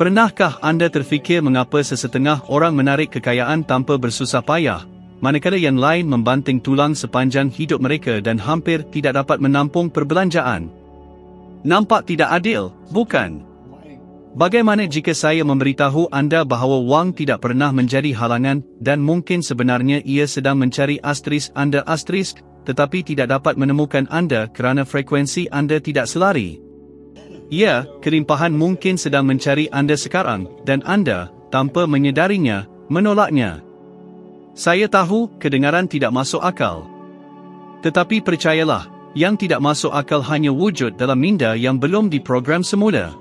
Pernahkah anda terfikir mengapa sesetengah orang menarik kekayaan tanpa bersusah payah, manakala yang lain membanting tulang sepanjang hidup mereka dan hampir tidak dapat menampung perbelanjaan? Nampak tidak adil, bukan? Bagaimana jika saya memberitahu anda bahawa wang tidak pernah menjadi halangan dan mungkin sebenarnya ia sedang mencari asterisk anda asterisk, tetapi tidak dapat menemukan anda kerana frekuensi anda tidak selari? Ya, kelimpahan mungkin sedang mencari anda sekarang, dan anda, tanpa menyedarinya, menolaknya. Saya tahu, kedengaran tidak masuk akal. Tetapi percayalah, yang tidak masuk akal hanya wujud dalam minda yang belum diprogram semula.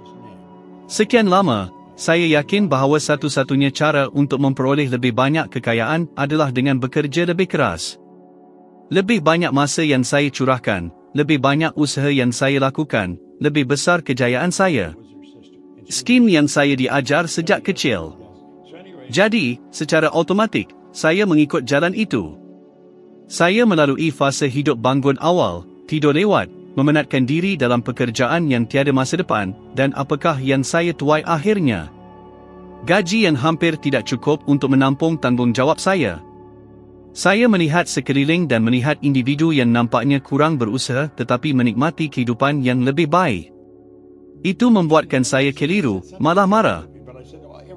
Sekian lama, saya yakin bahawa satu-satunya cara untuk memperoleh lebih banyak kekayaan adalah dengan bekerja lebih keras. Lebih banyak masa yang saya curahkan, lebih banyak usaha yang saya lakukan, lebih besar kejayaan saya. Skim yang saya diajar sejak kecil. Jadi, secara automatik, saya mengikut jalan itu. Saya melalui fase hidup bangun awal, tidur lewat, memenatkan diri dalam pekerjaan yang tiada masa depan, dan apakah yang saya tuai akhirnya? Gaji yang hampir tidak cukup untuk menampung tanggungjawab saya. Saya melihat sekeliling dan melihat individu yang nampaknya kurang berusaha tetapi menikmati kehidupan yang lebih baik. Itu membuatkan saya keliru, malah marah.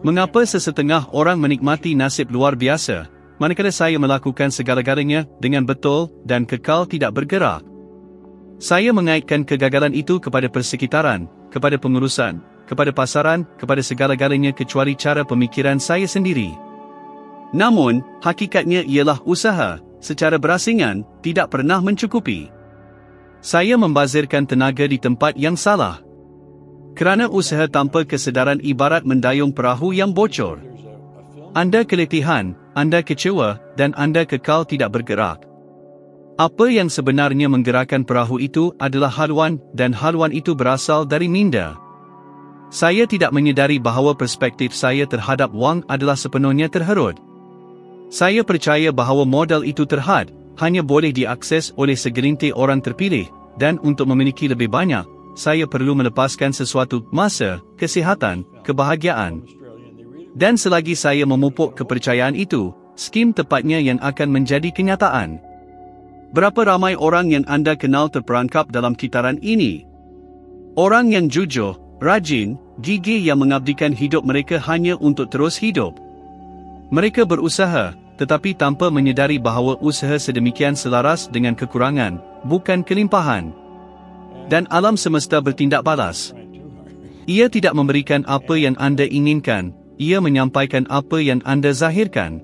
Mengapa sesetengah orang menikmati nasib luar biasa, manakala saya melakukan segala-galanya dengan betul dan kekal tidak bergerak? Saya mengaitkan kegagalan itu kepada persekitaran, kepada pengurusan, kepada pasaran, kepada segala-galanya kecuali cara pemikiran saya sendiri. Namun, hakikatnya ialah usaha, secara berasingan, tidak pernah mencukupi. Saya membazirkan tenaga di tempat yang salah. Kerana usaha tanpa kesedaran ibarat mendayung perahu yang bocor. Anda keletihan, anda kecewa, dan anda kekal tidak bergerak. Apa yang sebenarnya menggerakkan perahu itu adalah haluan, dan haluan itu berasal dari minda. Saya tidak menyedari bahawa perspektif saya terhadap wang adalah sepenuhnya terherut. Saya percaya bahawa modal itu terhad, hanya boleh diakses oleh segelintir orang terpilih, dan untuk memiliki lebih banyak, saya perlu melepaskan sesuatu masa, kesihatan, kebahagiaan. Dan selagi saya memupuk kepercayaan itu, skim tepatnya yang akan menjadi kenyataan. Berapa ramai orang yang anda kenal terperangkap dalam kitaran ini? Orang yang jujur, rajin, gigih yang mengabdikan hidup mereka hanya untuk terus hidup. Mereka berusaha, tetapi tanpa menyedari bahawa usaha sedemikian selaras dengan kekurangan, bukan kelimpahan. Dan alam semesta bertindak balas. Ia tidak memberikan apa yang anda inginkan, ia menyampaikan apa yang anda zahirkan.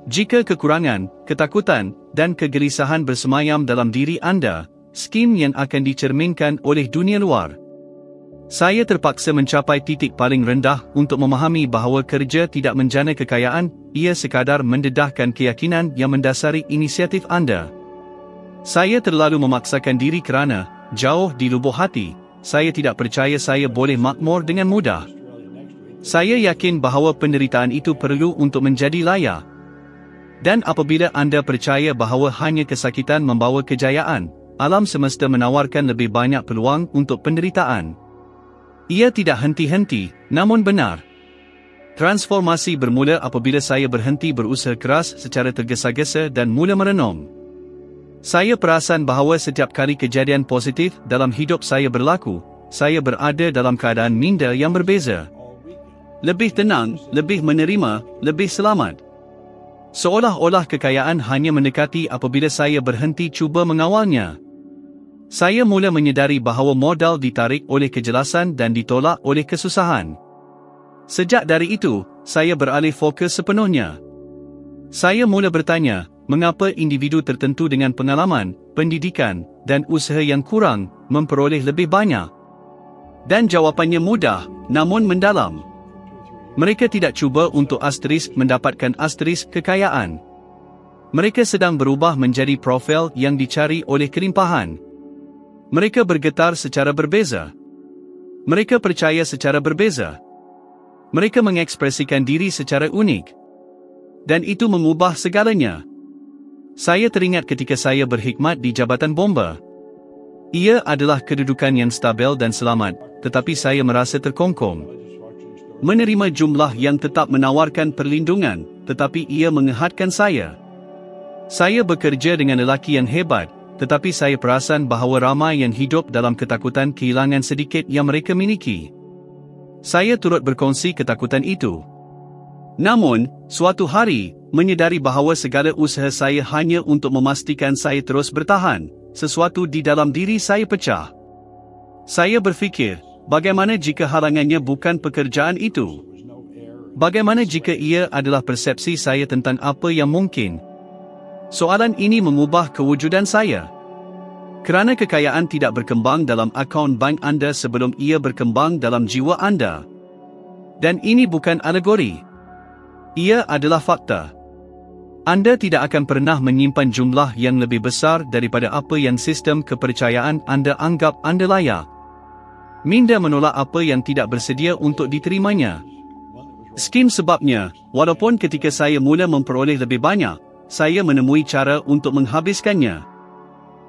Jika kekurangan, ketakutan, dan kegelisahan bersemayam dalam diri anda, skim yang akan dicerminkan oleh dunia luar. Saya terpaksa mencapai titik paling rendah untuk memahami bahawa kerja tidak menjana kekayaan, ia sekadar mendedahkan keyakinan yang mendasari inisiatif anda. Saya terlalu memaksakan diri kerana, jauh di lubuk hati, saya tidak percaya saya boleh makmur dengan mudah. Saya yakin bahawa penderitaan itu perlu untuk menjadi layak. Dan apabila anda percaya bahawa hanya kesakitan membawa kejayaan, alam semesta menawarkan lebih banyak peluang untuk penderitaan. Ia tidak henti-henti, namun benar. Transformasi bermula apabila saya berhenti berusaha keras secara tergesa-gesa dan mula merenung. Saya perasan bahawa setiap kali kejadian positif dalam hidup saya berlaku, saya berada dalam keadaan minda yang berbeza. Lebih tenang, lebih menerima, lebih selamat. Seolah-olah kekayaan hanya mendekati apabila saya berhenti cuba mengawalnya. Saya mula menyedari bahawa modal ditarik oleh kejelasan dan ditolak oleh kesusahan. Sejak dari itu, saya beralih fokus sepenuhnya. Saya mula bertanya, mengapa individu tertentu dengan pengalaman, pendidikan, dan usaha yang kurang, memperoleh lebih banyak? Dan jawapannya mudah, namun mendalam. Mereka tidak cuba untuk asterisk mendapatkan asterisk kekayaan. Mereka sedang berubah menjadi profil yang dicari oleh kelimpahan. Mereka bergetar secara berbeza. Mereka percaya secara berbeza. Mereka mengekspresikan diri secara unik. Dan itu mengubah segalanya. Saya teringat ketika saya berkhidmat di Jabatan Bomba. Ia adalah kedudukan yang stabil dan selamat, tetapi saya merasa terkongkong. menerima jumlah yang tetap menawarkan perlindungan, tetapi ia mengehadkan saya. Saya bekerja dengan lelaki yang hebat, tetapi saya perasan bahawa ramai yang hidup dalam ketakutan kehilangan sedikit yang mereka miliki. Saya turut berkongsi ketakutan itu. Namun, suatu hari, menyedari bahawa segala usaha saya hanya untuk memastikan saya terus bertahan, sesuatu di dalam diri saya pecah. Saya berfikir, bagaimana jika halangannya bukan pekerjaan itu? Bagaimana jika ia adalah persepsi saya tentang apa yang mungkin? Soalan ini mengubah kewujudan saya. Kerana kekayaan tidak berkembang dalam akaun bank anda sebelum ia berkembang dalam jiwa anda. Dan ini bukan alegori. Ia adalah fakta. Anda tidak akan pernah menyimpan jumlah yang lebih besar daripada apa yang sistem kepercayaan anda anggap anda layak. Minda menolak apa yang tidak bersedia untuk diterimanya. Skim sebabnya, walaupun ketika saya mula memperoleh lebih banyak, saya menemui cara untuk menghabiskannya.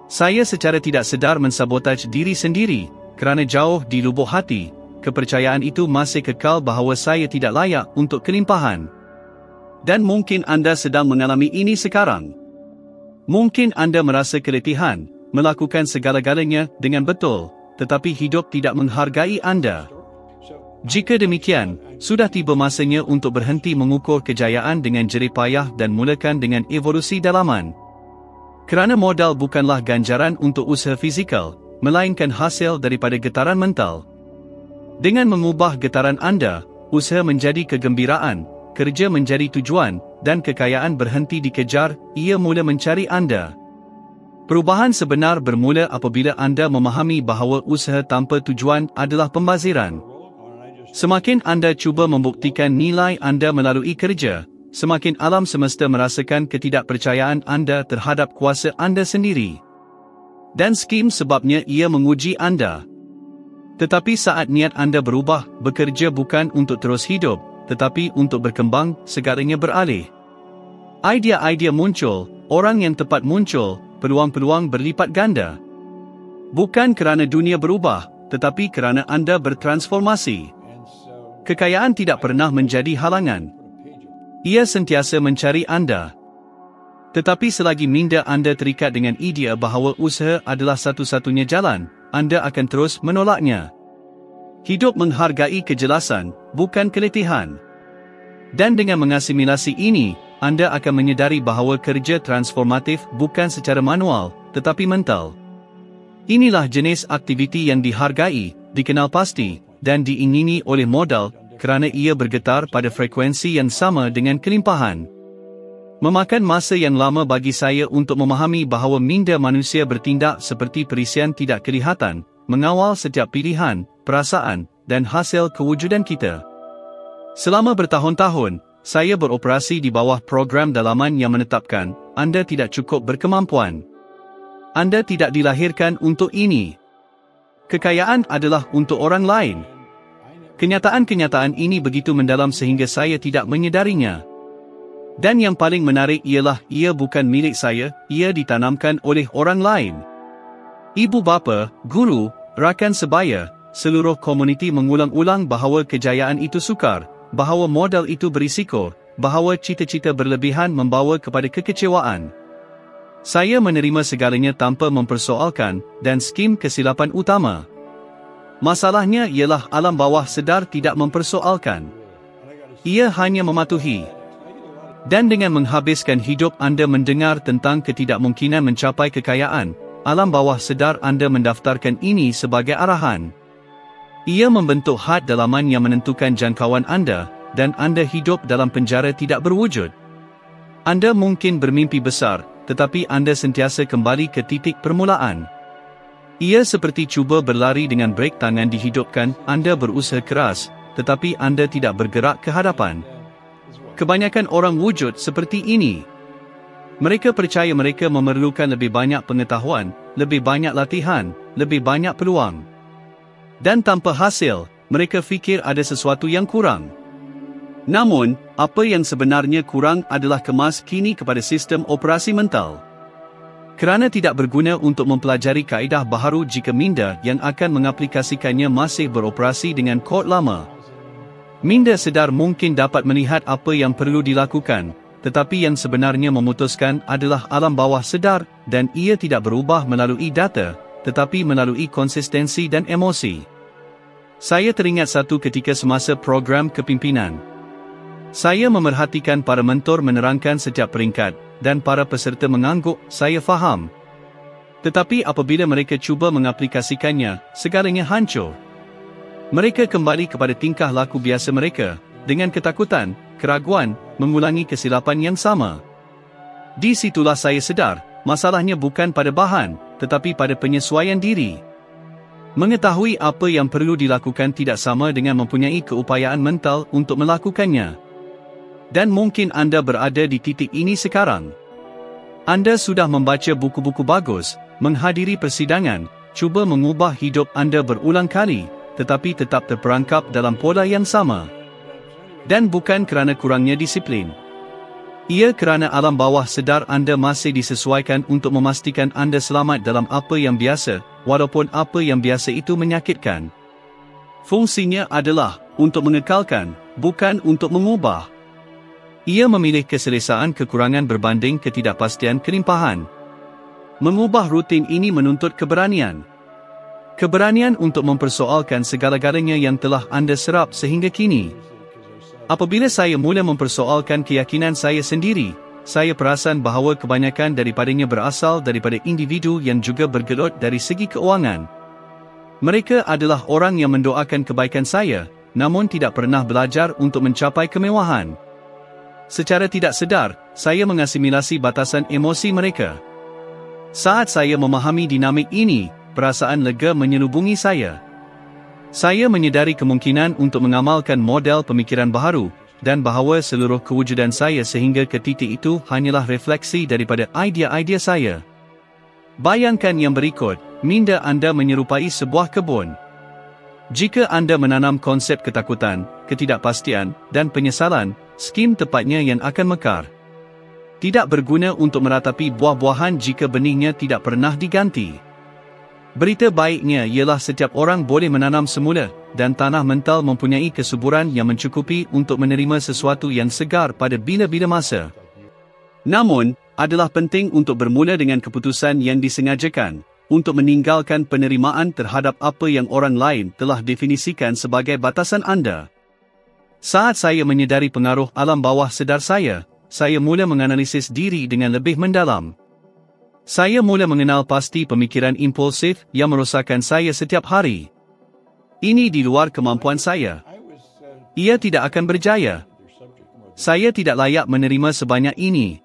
Saya secara tidak sedar mensabotaj diri sendiri, kerana jauh di lubuk hati, kepercayaan itu masih kekal bahawa saya tidak layak untuk kelimpahan. Dan mungkin anda sedang mengalami ini sekarang. Mungkin anda merasa keletihan, melakukan segala-galanya dengan betul, tetapi hidup tidak menghargai anda. Jika demikian, sudah tiba masanya untuk berhenti mengukur kejayaan dengan jerih payah dan mulakan dengan evolusi dalaman. Kerana modal bukanlah ganjaran untuk usaha fizikal, melainkan hasil daripada getaran mental. Dengan mengubah getaran anda, usaha menjadi kegembiraan, kerja menjadi tujuan, dan kekayaan berhenti dikejar, ia mula mencari anda. Perubahan sebenar bermula apabila anda memahami bahawa usaha tanpa tujuan adalah pembaziran. Semakin anda cuba membuktikan nilai anda melalui kerja, semakin alam semesta merasakan ketidakpercayaan anda terhadap kuasa anda sendiri. Dan skim sebabnya ia menguji anda. Tetapi saat niat anda berubah, bekerja bukan untuk terus hidup, tetapi untuk berkembang, segalanya beralih. Idea-idea muncul, orang yang tepat muncul, peluang-peluang berlipat ganda. Bukan kerana dunia berubah, tetapi kerana anda bertransformasi. Kekayaan tidak pernah menjadi halangan. Ia sentiasa mencari anda. Tetapi selagi minda anda terikat dengan idea bahawa usaha adalah satu-satunya jalan, anda akan terus menolaknya. Hidup menghargai kejelasan, bukan keletihan. Dan dengan mengasimilasi ini, anda akan menyedari bahawa kerja transformatif bukan secara manual, tetapi mental. Inilah jenis aktiviti yang dihargai, dikenal pasti, dan diingini oleh modal, kerana ia bergetar pada frekuensi yang sama dengan kelimpahan. Memakan masa yang lama bagi saya untuk memahami bahawa minda manusia bertindak seperti perisian tidak kelihatan, mengawal setiap pilihan, perasaan, dan hasil kewujudan kita. Selama bertahun-tahun, saya beroperasi di bawah program dalaman yang menetapkan, anda tidak cukup berkemampuan. Anda tidak dilahirkan untuk ini. Kekayaan adalah untuk orang lain. Kenyataan-kenyataan ini begitu mendalam sehingga saya tidak menyedarinya. Dan yang paling menarik ialah ia bukan milik saya, ia ditanamkan oleh orang lain. Ibu bapa, guru, rakan sebaya, seluruh komuniti mengulang-ulang bahawa kejayaan itu sukar, bahawa modal itu berisiko, bahawa cita-cita berlebihan membawa kepada kekecewaan. Saya menerima segalanya tanpa mempersoalkan, dan skim kesilapan utama. Masalahnya ialah alam bawah sedar tidak mempersoalkan. Ia hanya mematuhi. Dan dengan menghabiskan hidup anda mendengar tentang ketidakmungkinan mencapai kekayaan, alam bawah sedar anda mendaftarkan ini sebagai arahan. Ia membentuk had dalaman yang menentukan jangkauan anda, dan anda hidup dalam penjara tidak berwujud. Anda mungkin bermimpi besar, tetapi anda sentiasa kembali ke titik permulaan. Ia seperti cuba berlari dengan brek tangan dihidupkan, anda berusaha keras, tetapi anda tidak bergerak ke hadapan. Kebanyakan orang wujud seperti ini. Mereka percaya mereka memerlukan lebih banyak pengetahuan, lebih banyak latihan, lebih banyak peluang. Dan tanpa hasil, mereka fikir ada sesuatu yang kurang. Namun, apa yang sebenarnya kurang adalah kemas kini kepada sistem operasi mental. Kerana tidak berguna untuk mempelajari kaedah baharu jika minda yang akan mengaplikasikannya masih beroperasi dengan kod lama. Minda sedar mungkin dapat melihat apa yang perlu dilakukan, tetapi yang sebenarnya memutuskan adalah alam bawah sedar, dan ia tidak berubah melalui data, tetapi melalui konsistensi dan emosi. Saya teringat satu ketika semasa program kepimpinan. Saya memerhatikan para mentor menerangkan setiap peringkat, dan para peserta mengangguk, saya faham. Tetapi apabila mereka cuba mengaplikasikannya, segalanya hancur. Mereka kembali kepada tingkah laku biasa mereka, dengan ketakutan, keraguan, mengulangi kesilapan yang sama. Di situlah saya sedar, masalahnya bukan pada bahan, tetapi pada penyesuaian diri. Mengetahui apa yang perlu dilakukan tidak sama dengan mempunyai keupayaan mental untuk melakukannya. Dan mungkin anda berada di titik ini sekarang. Anda sudah membaca buku-buku bagus, menghadiri persidangan, cuba mengubah hidup anda berulang kali, tetapi tetap terperangkap dalam pola yang sama. Dan bukan kerana kurangnya disiplin. Ia kerana alam bawah sedar anda masih disesuaikan untuk memastikan anda selamat dalam apa yang biasa, walaupun apa yang biasa itu menyakitkan. Fungsinya adalah untuk mengekalkan, bukan untuk mengubah. Ia memilih keselesaan kekurangan berbanding ketidakpastian kelimpahan. Mengubah rutin ini menuntut keberanian. Keberanian untuk mempersoalkan segala-galanya yang telah anda serap sehingga kini. Apabila saya mula mempersoalkan keyakinan saya sendiri, saya perasan bahawa kebanyakan daripadanya berasal daripada individu yang juga bergelut dari segi keuangan. Mereka adalah orang yang mendoakan kebaikan saya, namun tidak pernah belajar untuk mencapai kemewahan. Secara tidak sedar, saya mengasimilasi batasan emosi mereka. Saat saya memahami dinamik ini, perasaan lega menyelubungi saya. Saya menyedari kemungkinan untuk mengamalkan model pemikiran baharu, dan bahawa seluruh kewujudan saya sehingga ke titik itu hanyalah refleksi daripada idea-idea saya. Bayangkan yang berikut, minda anda menyerupai sebuah kebun. Jika anda menanam konsep ketakutan, ketidakpastian, dan penyesalan, skim tepatnya yang akan mekar. Tidak berguna untuk meratapi buah-buahan jika benihnya tidak pernah diganti. Berita baiknya ialah setiap orang boleh menanam semula, dan tanah mental mempunyai kesuburan yang mencukupi untuk menerima sesuatu yang segar pada bila-bila masa. Namun, adalah penting untuk bermula dengan keputusan yang disengajakan, untuk meninggalkan penerimaan terhadap apa yang orang lain telah definisikan sebagai batasan anda. Saat saya menyedari pengaruh alam bawah sedar saya mula menganalisis diri dengan lebih mendalam. Saya mula mengenal pasti pemikiran impulsif yang merosakkan saya setiap hari. Ini di luar kemampuan saya. Ia tidak akan berjaya. Saya tidak layak menerima sebanyak ini.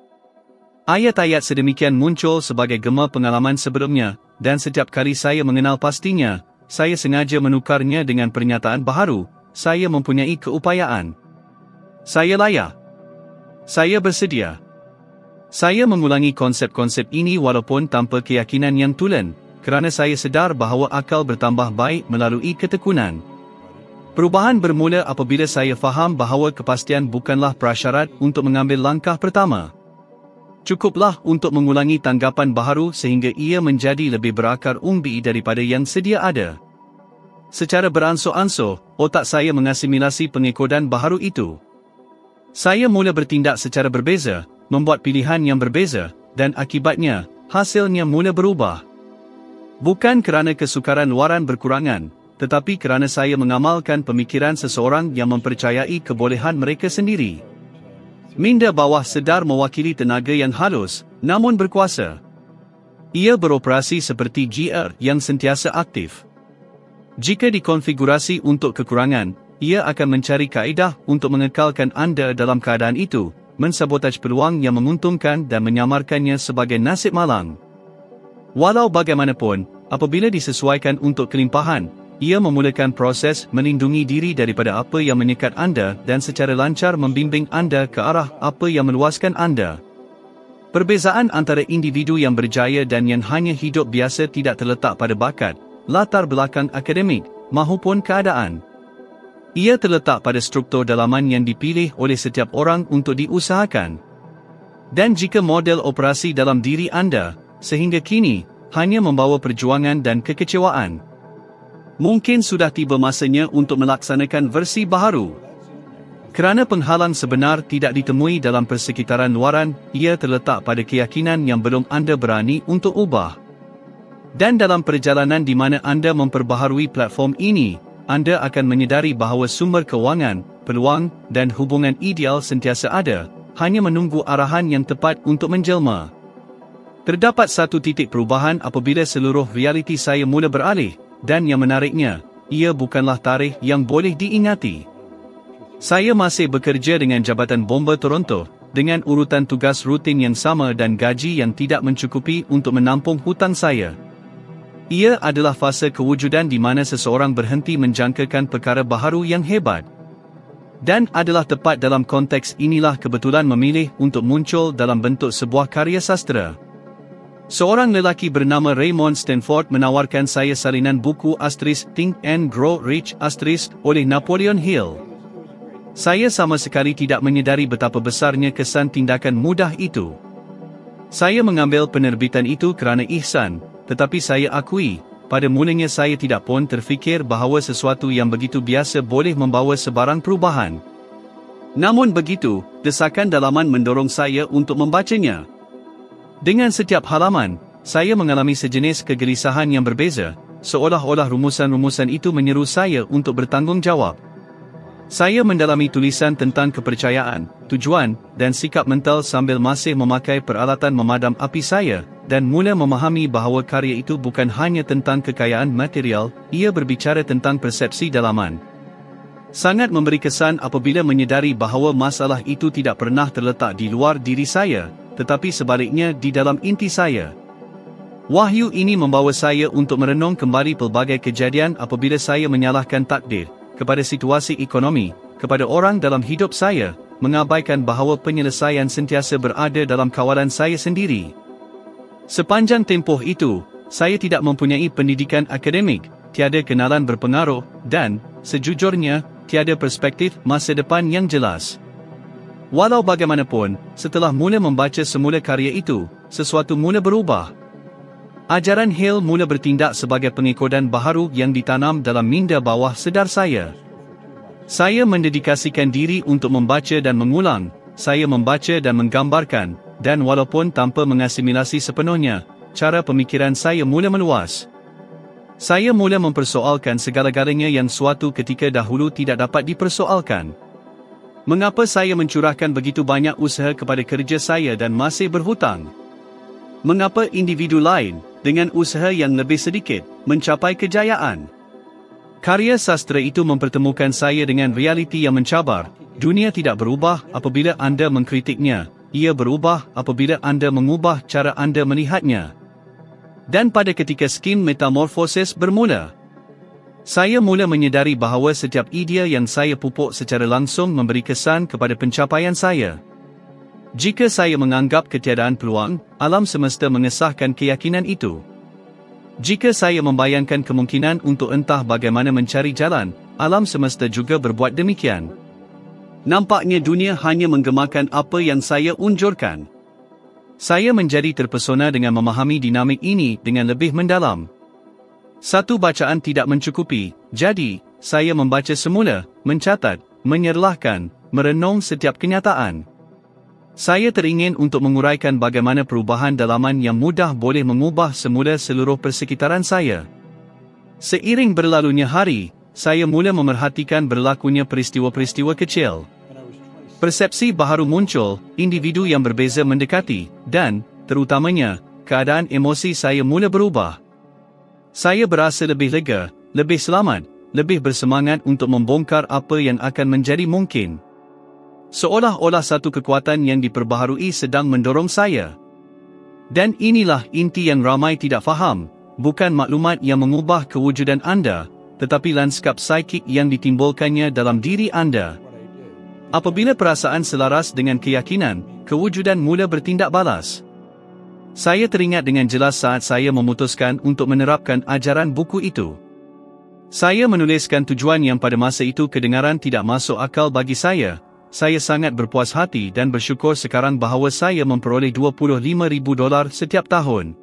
Ayat-ayat sedemikian muncul sebagai gema pengalaman sebelumnya, dan setiap kali saya mengenal pastinya, saya sengaja menukarnya dengan pernyataan baharu, saya mempunyai keupayaan. Saya layak. Saya bersedia. Saya mengulangi konsep-konsep ini walaupun tanpa keyakinan yang tulen, kerana saya sedar bahawa akal bertambah baik melalui ketekunan. Perubahan bermula apabila saya faham bahawa kepastian bukanlah prasyarat untuk mengambil langkah pertama. Cukuplah untuk mengulangi tanggapan baharu sehingga ia menjadi lebih berakar umbi daripada yang sedia ada. Secara beransur-ansur, otak saya mengasimilasi pengekodan baharu itu. Saya mula bertindak secara berbeza, membuat pilihan yang berbeza, dan akibatnya, hasilnya mula berubah. Bukan kerana kesukaran luaran berkurangan, tetapi kerana saya mengamalkan pemikiran seseorang yang mempercayai kebolehan mereka sendiri. Minda bawah sedar mewakili tenaga yang halus, namun berkuasa. Ia beroperasi seperti GR yang sentiasa aktif. Jika dikonfigurasi untuk kekurangan, ia akan mencari kaedah untuk mengekalkan anda dalam keadaan itu, mensabotaj peluang yang menguntungkan dan menyamarkannya sebagai nasib malang. Walau bagaimanapun, apabila disesuaikan untuk kelimpahan, ia memulakan proses melindungi diri daripada apa yang menyekat anda dan secara lancar membimbing anda ke arah apa yang meluaskan anda. Perbezaan antara individu yang berjaya dan yang hanya hidup biasa tidak terletak pada bakat, latar belakang akademik, mahupun keadaan. Ia terletak pada struktur dalaman yang dipilih oleh setiap orang untuk diusahakan. Dan jika model operasi dalam diri anda, sehingga kini, hanya membawa perjuangan dan kekecewaan, mungkin sudah tiba masanya untuk melaksanakan versi baharu. Kerana penghalang sebenar tidak ditemui dalam persekitaran luaran, ia terletak pada keyakinan yang belum anda berani untuk ubah. Dan dalam perjalanan di mana anda memperbaharui platform ini, anda akan menyedari bahawa sumber kewangan, peluang, dan hubungan ideal sentiasa ada, hanya menunggu arahan yang tepat untuk menjelma. Terdapat satu titik perubahan apabila seluruh realiti saya mula beralih, dan yang menariknya, ia bukanlah tarikh yang boleh diingati. Saya masih bekerja dengan Jabatan Bomba Toronto, dengan urutan tugas rutin yang sama dan gaji yang tidak mencukupi untuk menampung hutang saya. Ia adalah fasa kewujudan di mana seseorang berhenti menjangkakan perkara baharu yang hebat. Dan adalah tepat dalam konteks inilah kebetulan memilih untuk muncul dalam bentuk sebuah karya sastera. Seorang lelaki bernama Raymond Stanford menawarkan saya salinan buku Think and Grow Rich oleh Napoleon Hill. Saya sama sekali tidak menyedari betapa besarnya kesan tindakan mudah itu. Saya mengambil penerbitan itu kerana ihsan, tetapi saya akui, pada mulanya saya tidak pun terfikir bahawa sesuatu yang begitu biasa boleh membawa sebarang perubahan. Namun begitu, desakan dalaman mendorong saya untuk membacanya. Dengan setiap halaman, saya mengalami sejenis kegelisahan yang berbeza, seolah-olah rumusan-rumusan itu menyeru saya untuk bertanggungjawab. Saya mendalami tulisan tentang kepercayaan, tujuan, dan sikap mental sambil masih memakai peralatan memadam api saya, dan mula memahami bahawa karya itu bukan hanya tentang kekayaan material, ia berbicara tentang persepsi dalaman. Sangat memberi kesan apabila menyedari bahawa masalah itu tidak pernah terletak di luar diri saya, tetapi sebaliknya di dalam inti saya. Wahyu ini membawa saya untuk merenung kembali pelbagai kejadian apabila saya menyalahkan takdir, kepada situasi ekonomi, kepada orang dalam hidup saya, mengabaikan bahawa penyelesaian sentiasa berada dalam kawalan saya sendiri. Sepanjang tempoh itu, saya tidak mempunyai pendidikan akademik, tiada kenalan berpengaruh, dan, sejujurnya, tiada perspektif masa depan yang jelas. Walau bagaimanapun, setelah mula membaca semula karya itu, sesuatu mula berubah. Ajaran Hill mula bertindak sebagai pengikodan baharu yang ditanam dalam minda bawah sedar saya. Saya mendedikasikan diri untuk membaca dan mengulang, saya membaca dan menggambarkan, dan walaupun tanpa mengasimilasi sepenuhnya, cara pemikiran saya mula meluas. Saya mula mempersoalkan segala-galanya yang suatu ketika dahulu tidak dapat dipersoalkan. Mengapa saya mencurahkan begitu banyak usaha kepada kerja saya dan masih berhutang? Mengapa individu lain, dengan usaha yang lebih sedikit, mencapai kejayaan? Karya sastra itu mempertemukan saya dengan realiti yang mencabar. Dunia tidak berubah apabila anda mengkritiknya, ia berubah apabila anda mengubah cara anda melihatnya. Dan pada ketika skim metamorfosis bermula, saya mula menyedari bahawa setiap idea yang saya pupuk secara langsung memberi kesan kepada pencapaian saya. Jika saya menganggap ketiadaan peluang, alam semesta mengesahkan keyakinan itu. Jika saya membayangkan kemungkinan untuk entah bagaimana mencari jalan, alam semesta juga berbuat demikian. Nampaknya dunia hanya menggemakan apa yang saya unjurkan. Saya menjadi terpesona dengan memahami dinamik ini dengan lebih mendalam. Satu bacaan tidak mencukupi, jadi, saya membaca semula, mencatat, menyerlahkan, merenung setiap kenyataan. Saya teringin untuk menguraikan bagaimana perubahan dalaman yang mudah boleh mengubah semula seluruh persekitaran saya. Seiring berlalunya hari, saya mula memerhatikan berlakunya peristiwa-peristiwa kecil. Persepsi baharu muncul, individu yang berbeza mendekati, dan, terutamanya, keadaan emosi saya mula berubah. Saya berasa lebih lega, lebih selamat, lebih bersemangat untuk membongkar apa yang akan menjadi mungkin. Seolah-olah satu kekuatan yang diperbaharui sedang mendorong saya. Dan inilah inti yang ramai tidak faham, bukan maklumat yang mengubah kewujudan anda, tetapi lanskap psikik yang ditimbulkannya dalam diri anda. Apabila perasaan selaras dengan keyakinan, kewujudan mula bertindak balas. Saya teringat dengan jelas saat saya memutuskan untuk menerapkan ajaran buku itu. Saya menuliskan tujuan yang pada masa itu kedengaran tidak masuk akal bagi saya. Saya sangat berpuas hati dan bersyukur sekarang bahawa saya memperoleh $25,000 setiap tahun.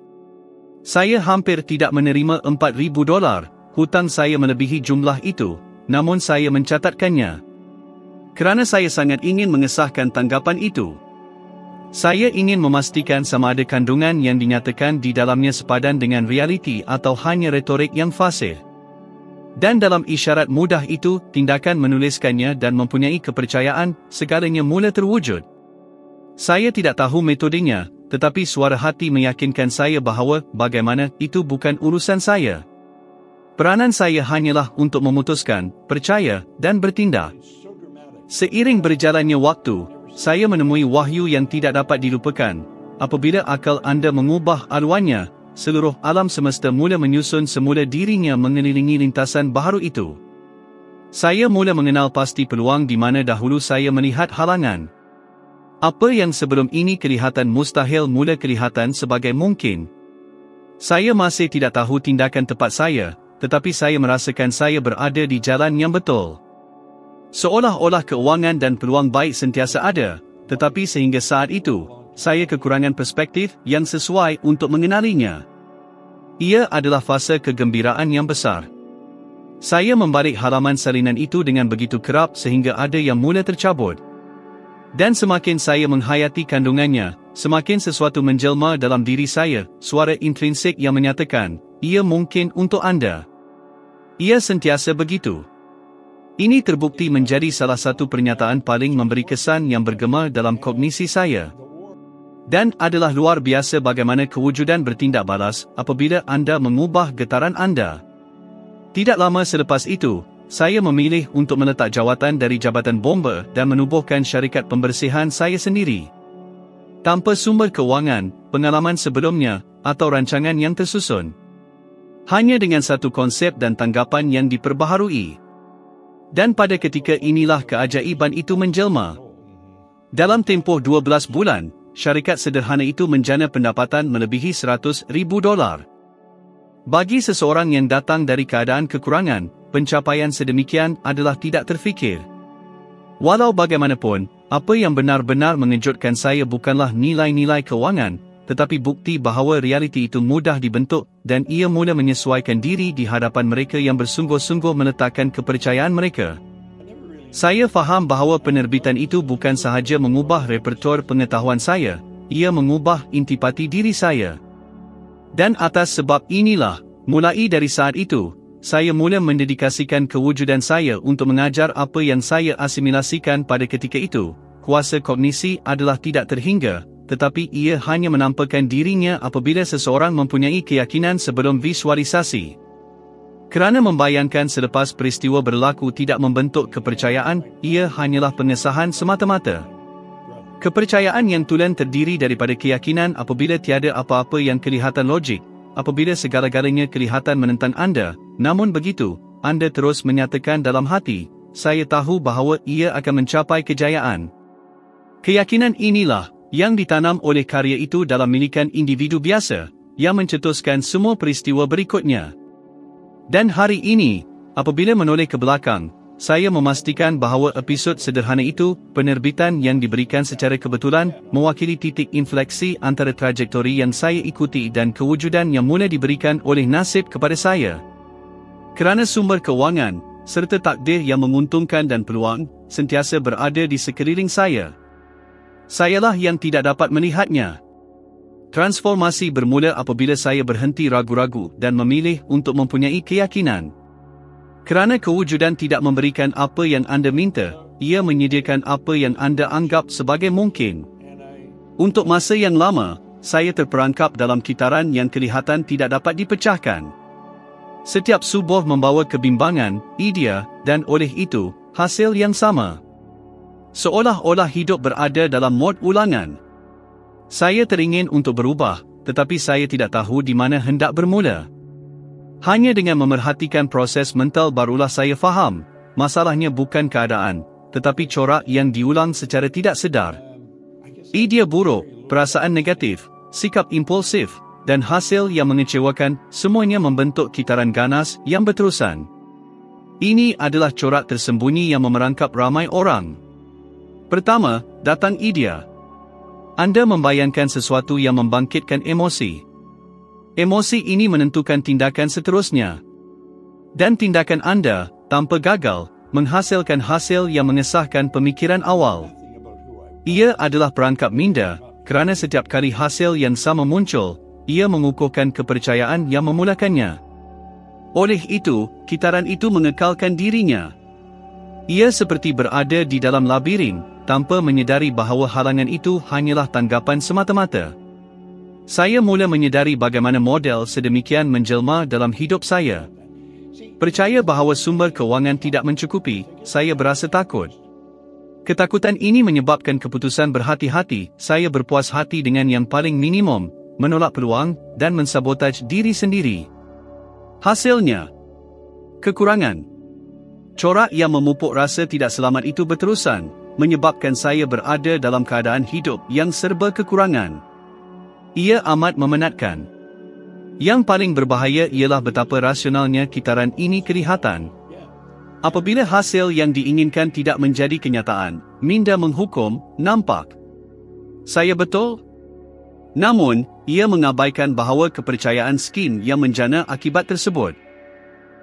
Saya hampir tidak menerima $4,000, hutang saya melebihi jumlah itu, namun saya mencatatkannya. Kerana saya sangat ingin mengesahkan tanggapan itu. Saya ingin memastikan sama ada kandungan yang dinyatakan di dalamnya sepadan dengan realiti atau hanya retorik yang fasih. Dan dalam isyarat mudah itu, tindakan menuliskannya dan mempunyai kepercayaan, segalanya mula terwujud. Saya tidak tahu metodenya, tetapi suara hati meyakinkan saya bahawa bagaimana itu bukan urusan saya. Peranan saya hanyalah untuk memutuskan, percaya, dan bertindak. Seiring berjalannya waktu, saya menemui wahyu yang tidak dapat dilupakan. Apabila akal anda mengubah aluannya, seluruh alam semesta mula menyusun semula dirinya mengelilingi lintasan baharu itu. Saya mula mengenal pasti peluang di mana dahulu saya melihat halangan. Apa yang sebelum ini kelihatan mustahil mula kelihatan sebagai mungkin. Saya masih tidak tahu tindakan tepat saya, tetapi saya merasakan saya berada di jalan yang betul. Seolah-olah keuangan dan peluang baik sentiasa ada, tetapi sehingga saat itu, saya kekurangan perspektif yang sesuai untuk mengenalinya. Ia adalah fasa kegembiraan yang besar. Saya membalik halaman salinan itu dengan begitu kerap sehingga ada yang mula tercabut. Dan semakin saya menghayati kandungannya, semakin sesuatu menjelma dalam diri saya, suara intrinsik yang menyatakan, ia mungkin untuk anda. Ia sentiasa begitu. Ini terbukti menjadi salah satu pernyataan paling memberi kesan yang bergema dalam kognisi saya. Dan adalah luar biasa bagaimana kewujudan bertindak balas apabila anda mengubah getaran anda. Tidak lama selepas itu, saya memilih untuk meletak jawatan dari Jabatan Bomba dan menubuhkan syarikat pembersihan saya sendiri. Tanpa sumber kewangan, pengalaman sebelumnya, atau rancangan yang tersusun. Hanya dengan satu konsep dan tanggapan yang diperbaharui. Dan pada ketika inilah keajaiban itu menjelma. Dalam tempoh 12 bulan, syarikat sederhana itu menjana pendapatan melebihi $100,000. Bagi seseorang yang datang dari keadaan kekurangan, pencapaian sedemikian adalah tidak terfikir. Walau bagaimanapun, apa yang benar-benar mengejutkan saya bukanlah nilai-nilai kewangan, tetapi bukti bahawa realiti itu mudah dibentuk dan ia mula menyesuaikan diri di hadapan mereka yang bersungguh-sungguh meletakkan kepercayaan mereka. Saya faham bahawa penerbitan itu bukan sahaja mengubah repertuar pengetahuan saya, ia mengubah intipati diri saya. Dan atas sebab inilah, mulai dari saat itu, saya mula mendedikasikan kewujudan saya untuk mengajar apa yang saya asimilasikan pada ketika itu. Kuasa kognisi adalah tidak terhingga, tetapi ia hanya menampakkan dirinya apabila seseorang mempunyai keyakinan sebelum visualisasi. Kerana membayangkan selepas peristiwa berlaku tidak membentuk kepercayaan, ia hanyalah pengesahan semata-mata. Kepercayaan yang tulen terdiri daripada keyakinan apabila tiada apa-apa yang kelihatan logik, apabila segala-galanya kelihatan menentang anda, namun begitu, anda terus menyatakan dalam hati, saya tahu bahawa ia akan mencapai kejayaan. Keyakinan inilah yang ditanam oleh karya itu dalam milikan individu biasa, yang mencetuskan semua peristiwa berikutnya. Dan hari ini, apabila menoleh ke belakang, saya memastikan bahawa episod sederhana itu, penerbitan yang diberikan secara kebetulan, mewakili titik infleksi antara trajektori yang saya ikuti dan kewujudan yang mula diberikan oleh nasib kepada saya. Kerana sumber kewangan, serta takdir yang menguntungkan dan peluang, sentiasa berada di sekeliling saya. Sayalah yang tidak dapat melihatnya. Transformasi bermula apabila saya berhenti ragu-ragu dan memilih untuk mempunyai keyakinan. Kerana kewujudan tidak memberikan apa yang anda minta, ia menyediakan apa yang anda anggap sebagai mungkin. Untuk masa yang lama, saya terperangkap dalam kitaran yang kelihatan tidak dapat dipecahkan. Setiap subuh membawa kebimbangan, idea, dan oleh itu, hasil yang sama. Seolah-olah hidup berada dalam mod ulangan. Saya teringin untuk berubah, tetapi saya tidak tahu di mana hendak bermula. Hanya dengan memerhatikan proses mental barulah saya faham, masalahnya bukan keadaan, tetapi corak yang diulang secara tidak sedar. Idea buruk, perasaan negatif, sikap impulsif, dan hasil yang mengecewakan, semuanya membentuk kitaran ganas yang berterusan. Ini adalah corak tersembunyi yang memerangkap ramai orang. Pertama, datang idea. Anda membayangkan sesuatu yang membangkitkan emosi. Emosi ini menentukan tindakan seterusnya. Dan tindakan anda, tanpa gagal, menghasilkan hasil yang mengesahkan pemikiran awal. Ia adalah perangkap minda, kerana setiap kali hasil yang sama muncul, ia mengukuhkan kepercayaan yang memulakannya. Oleh itu, kitaran itu mengekalkan dirinya. Ia seperti berada di dalam labirin, tanpa menyedari bahawa halangan itu hanyalah tanggapan semata-mata. Saya mula menyedari bagaimana model sedemikian menjelma dalam hidup saya. Percaya bahawa sumber kewangan tidak mencukupi, saya berasa takut. Ketakutan ini menyebabkan keputusan berhati-hati, saya berpuas hati dengan yang paling minimum, menolak peluang, dan mensabotaj diri sendiri. Hasilnya, kekurangan. Corak yang memupuk rasa tidak selamat itu berterusan, menyebabkan saya berada dalam keadaan hidup yang serba kekurangan. Ia amat memenatkan. Yang paling berbahaya ialah betapa rasionalnya kitaran ini kelihatan. Apabila hasil yang diinginkan tidak menjadi kenyataan, minda menghukum, nampak. Saya betul? Namun, ia mengabaikan bahawa kepercayaan skim yang menjana akibat tersebut.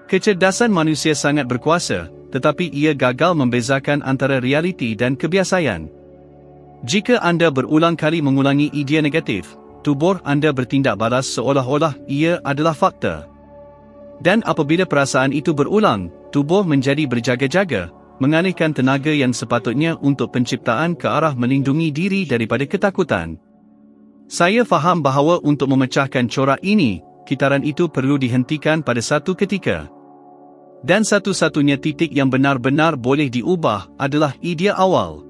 Kecerdasan manusia sangat berkuasa, tetapi ia gagal membezakan antara realiti dan kebiasaan. Jika anda berulang kali mengulangi idea negatif, tubuh anda bertindak balas seolah-olah ia adalah fakta. Dan apabila perasaan itu berulang, tubuh menjadi berjaga-jaga, mengalihkan tenaga yang sepatutnya untuk penciptaan ke arah melindungi diri daripada ketakutan. Saya faham bahawa untuk memecahkan corak ini, kitaran itu perlu dihentikan pada satu ketika. Dan satu-satunya titik yang benar-benar boleh diubah adalah idea awal.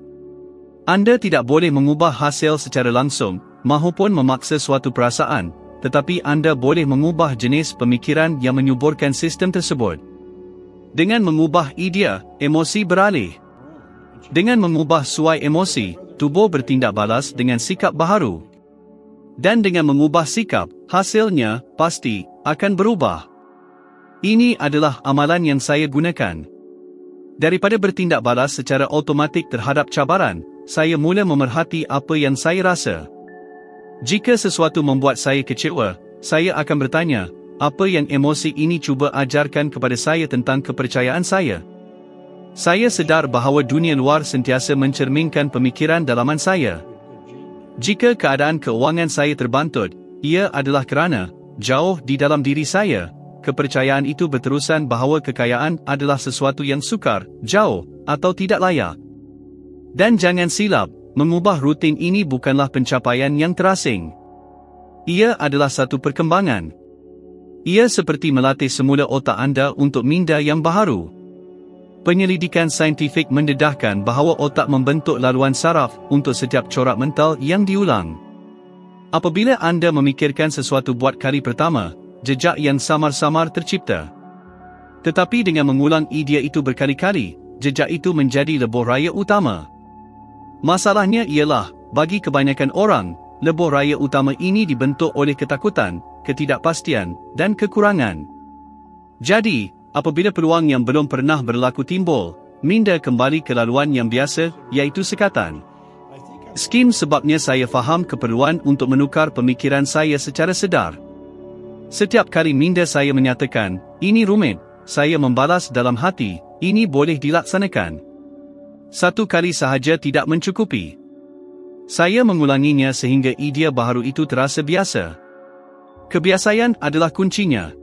Anda tidak boleh mengubah hasil secara langsung, mahupun memaksa suatu perasaan, tetapi anda boleh mengubah jenis pemikiran yang menyuburkan sistem tersebut. Dengan mengubah idea, emosi beralih. Dengan mengubah suai emosi, tubuh bertindak balas dengan sikap baharu. Dan dengan mengubah sikap, hasilnya pasti akan berubah. Ini adalah amalan yang saya gunakan. Daripada bertindak balas secara automatik terhadap cabaran, saya mula memerhati apa yang saya rasa. Jika sesuatu membuat saya kecewa, saya akan bertanya, apa yang emosi ini cuba ajarkan kepada saya tentang kepercayaan saya? Saya sedar bahawa dunia luar sentiasa mencerminkan pemikiran dalaman saya. Jika keadaan keuangan saya terbantut, ia adalah kerana, jauh di dalam diri saya, kepercayaan itu berterusan bahawa kekayaan adalah sesuatu yang sukar, jauh, atau tidak layak. Dan jangan silap, mengubah rutin ini bukanlah pencapaian yang terasing. Ia adalah satu perkembangan. Ia seperti melatih semula otak anda untuk minda yang baharu. Penyelidikan saintifik mendedahkan bahawa otak membentuk laluan saraf untuk setiap corak mental yang diulang. Apabila anda memikirkan sesuatu buat kali pertama, jejak yang samar-samar tercipta. Tetapi dengan mengulang idea itu berkali-kali, jejak itu menjadi lebuh raya utama. Masalahnya ialah, bagi kebanyakan orang, lebuh raya utama ini dibentuk oleh ketakutan, ketidakpastian, dan kekurangan. Jadi, apabila peluang yang belum pernah berlaku timbul, minda kembali ke laluan yang biasa, iaitu sekatan. Skim sebabnya saya faham keperluan untuk menukar pemikiran saya secara sedar. Setiap kali minda saya menyatakan, ini rumit, saya membalas dalam hati, ini boleh dilaksanakan. Satu kali sahaja tidak mencukupi. Saya mengulanginya sehingga idea baharu itu terasa biasa. Kebiasaan adalah kuncinya.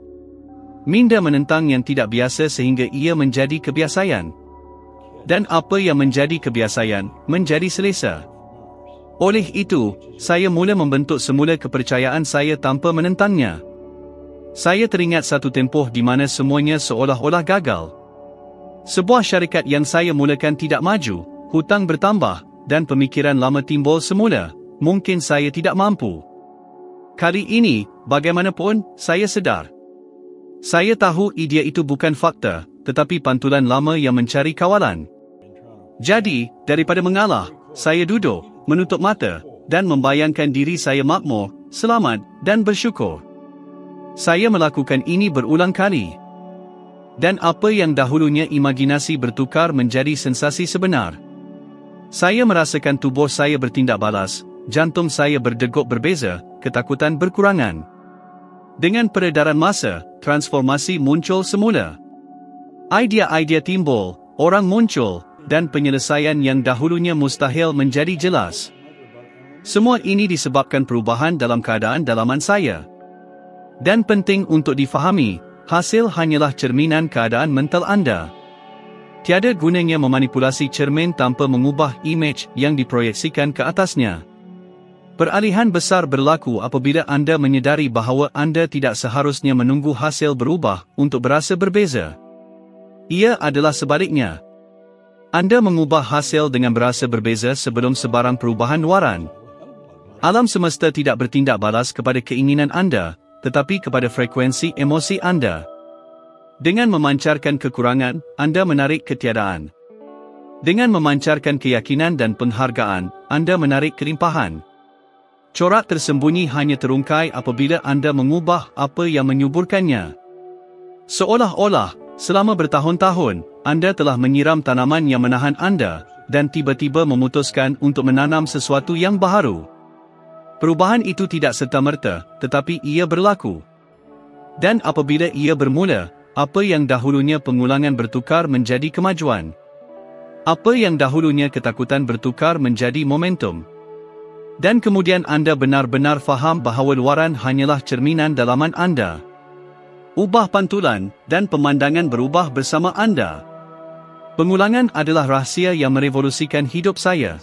Minda menentang yang tidak biasa sehingga ia menjadi kebiasaan. Dan apa yang menjadi kebiasaan, menjadi selesa. Oleh itu, saya mula membentuk semula kepercayaan saya tanpa menentangnya. Saya teringat satu tempoh di mana semuanya seolah-olah gagal. Sebuah syarikat yang saya mulakan tidak maju, hutang bertambah, dan pemikiran lama timbul semula, mungkin saya tidak mampu. Kali ini, bagaimanapun, saya sedar. Saya tahu idea itu bukan fakta, tetapi pantulan lama yang mencari kawalan. Jadi, daripada mengalah, saya duduk, menutup mata, dan membayangkan diri saya makmur, selamat, dan bersyukur. Saya melakukan ini berulang kali. Dan apa yang dahulunya imajinasi bertukar menjadi sensasi sebenar. Saya merasakan tubuh saya bertindak balas, jantung saya berdegup berbeza, ketakutan berkurangan. Dengan peredaran masa, transformasi muncul semula. Idea-idea timbul, orang muncul, dan penyelesaian yang dahulunya mustahil menjadi jelas. Semua ini disebabkan perubahan dalam keadaan dalaman saya. Dan penting untuk difahami, hasil hanyalah cerminan keadaan mental anda. Tiada gunanya memanipulasi cermin tanpa mengubah imej yang diproyeksikan ke atasnya. Peralihan besar berlaku apabila anda menyedari bahawa anda tidak seharusnya menunggu hasil berubah untuk berasa berbeza. Ia adalah sebaliknya. Anda mengubah hasil dengan berasa berbeza sebelum sebarang perubahan luaran. Alam semesta tidak bertindak balas kepada keinginan anda, tetapi kepada frekuensi emosi anda. Dengan memancarkan kekurangan, anda menarik ketiadaan. Dengan memancarkan keyakinan dan penghargaan, anda menarik kelimpahan. Corak tersembunyi hanya terungkai apabila anda mengubah apa yang menyuburkannya. Seolah-olah, selama bertahun-tahun, anda telah menyiram tanaman yang menahan anda, dan tiba-tiba memutuskan untuk menanam sesuatu yang baharu. Perubahan itu tidak serta-merta, tetapi ia berlaku. Dan apabila ia bermula, apa yang dahulunya pengulangan bertukar menjadi kemajuan. Apa yang dahulunya ketakutan bertukar menjadi momentum. Dan kemudian anda benar-benar faham bahawa luaran hanyalah cerminan dalaman anda. Ubah pantulan, dan pemandangan berubah bersama anda. Pengulangan adalah rahsia yang merevolusikan hidup saya.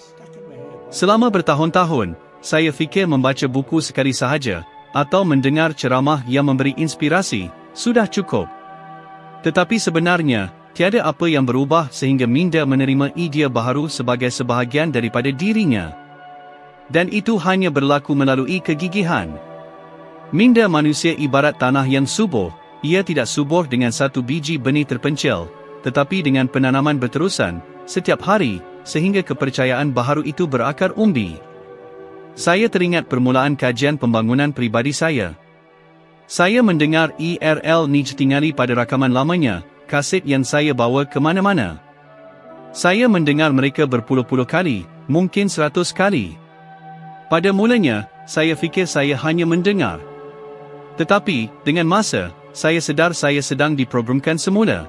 Selama bertahun-tahun, saya fikir membaca buku sekali sahaja, atau mendengar ceramah yang memberi inspirasi, sudah cukup. Tetapi sebenarnya, tiada apa yang berubah sehingga minda menerima idea baharu sebagai sebahagian daripada dirinya. Dan itu hanya berlaku melalui kegigihan. Minda manusia ibarat tanah yang subur, ia tidak subur dengan satu biji benih terpencil, tetapi dengan penanaman berterusan, setiap hari, sehingga kepercayaan baharu itu berakar umbi. Saya teringat permulaan kajian pembangunan pribadi saya. Saya mendengar E.R.L. Nietzsche tinggali pada rakaman lamanya, kaset yang saya bawa ke mana-mana. Saya mendengar mereka berpuluh-puluh kali, mungkin 100 kali. Pada mulanya, saya fikir saya hanya mendengar. Tetapi, dengan masa, saya sedar saya sedang diprogramkan semula.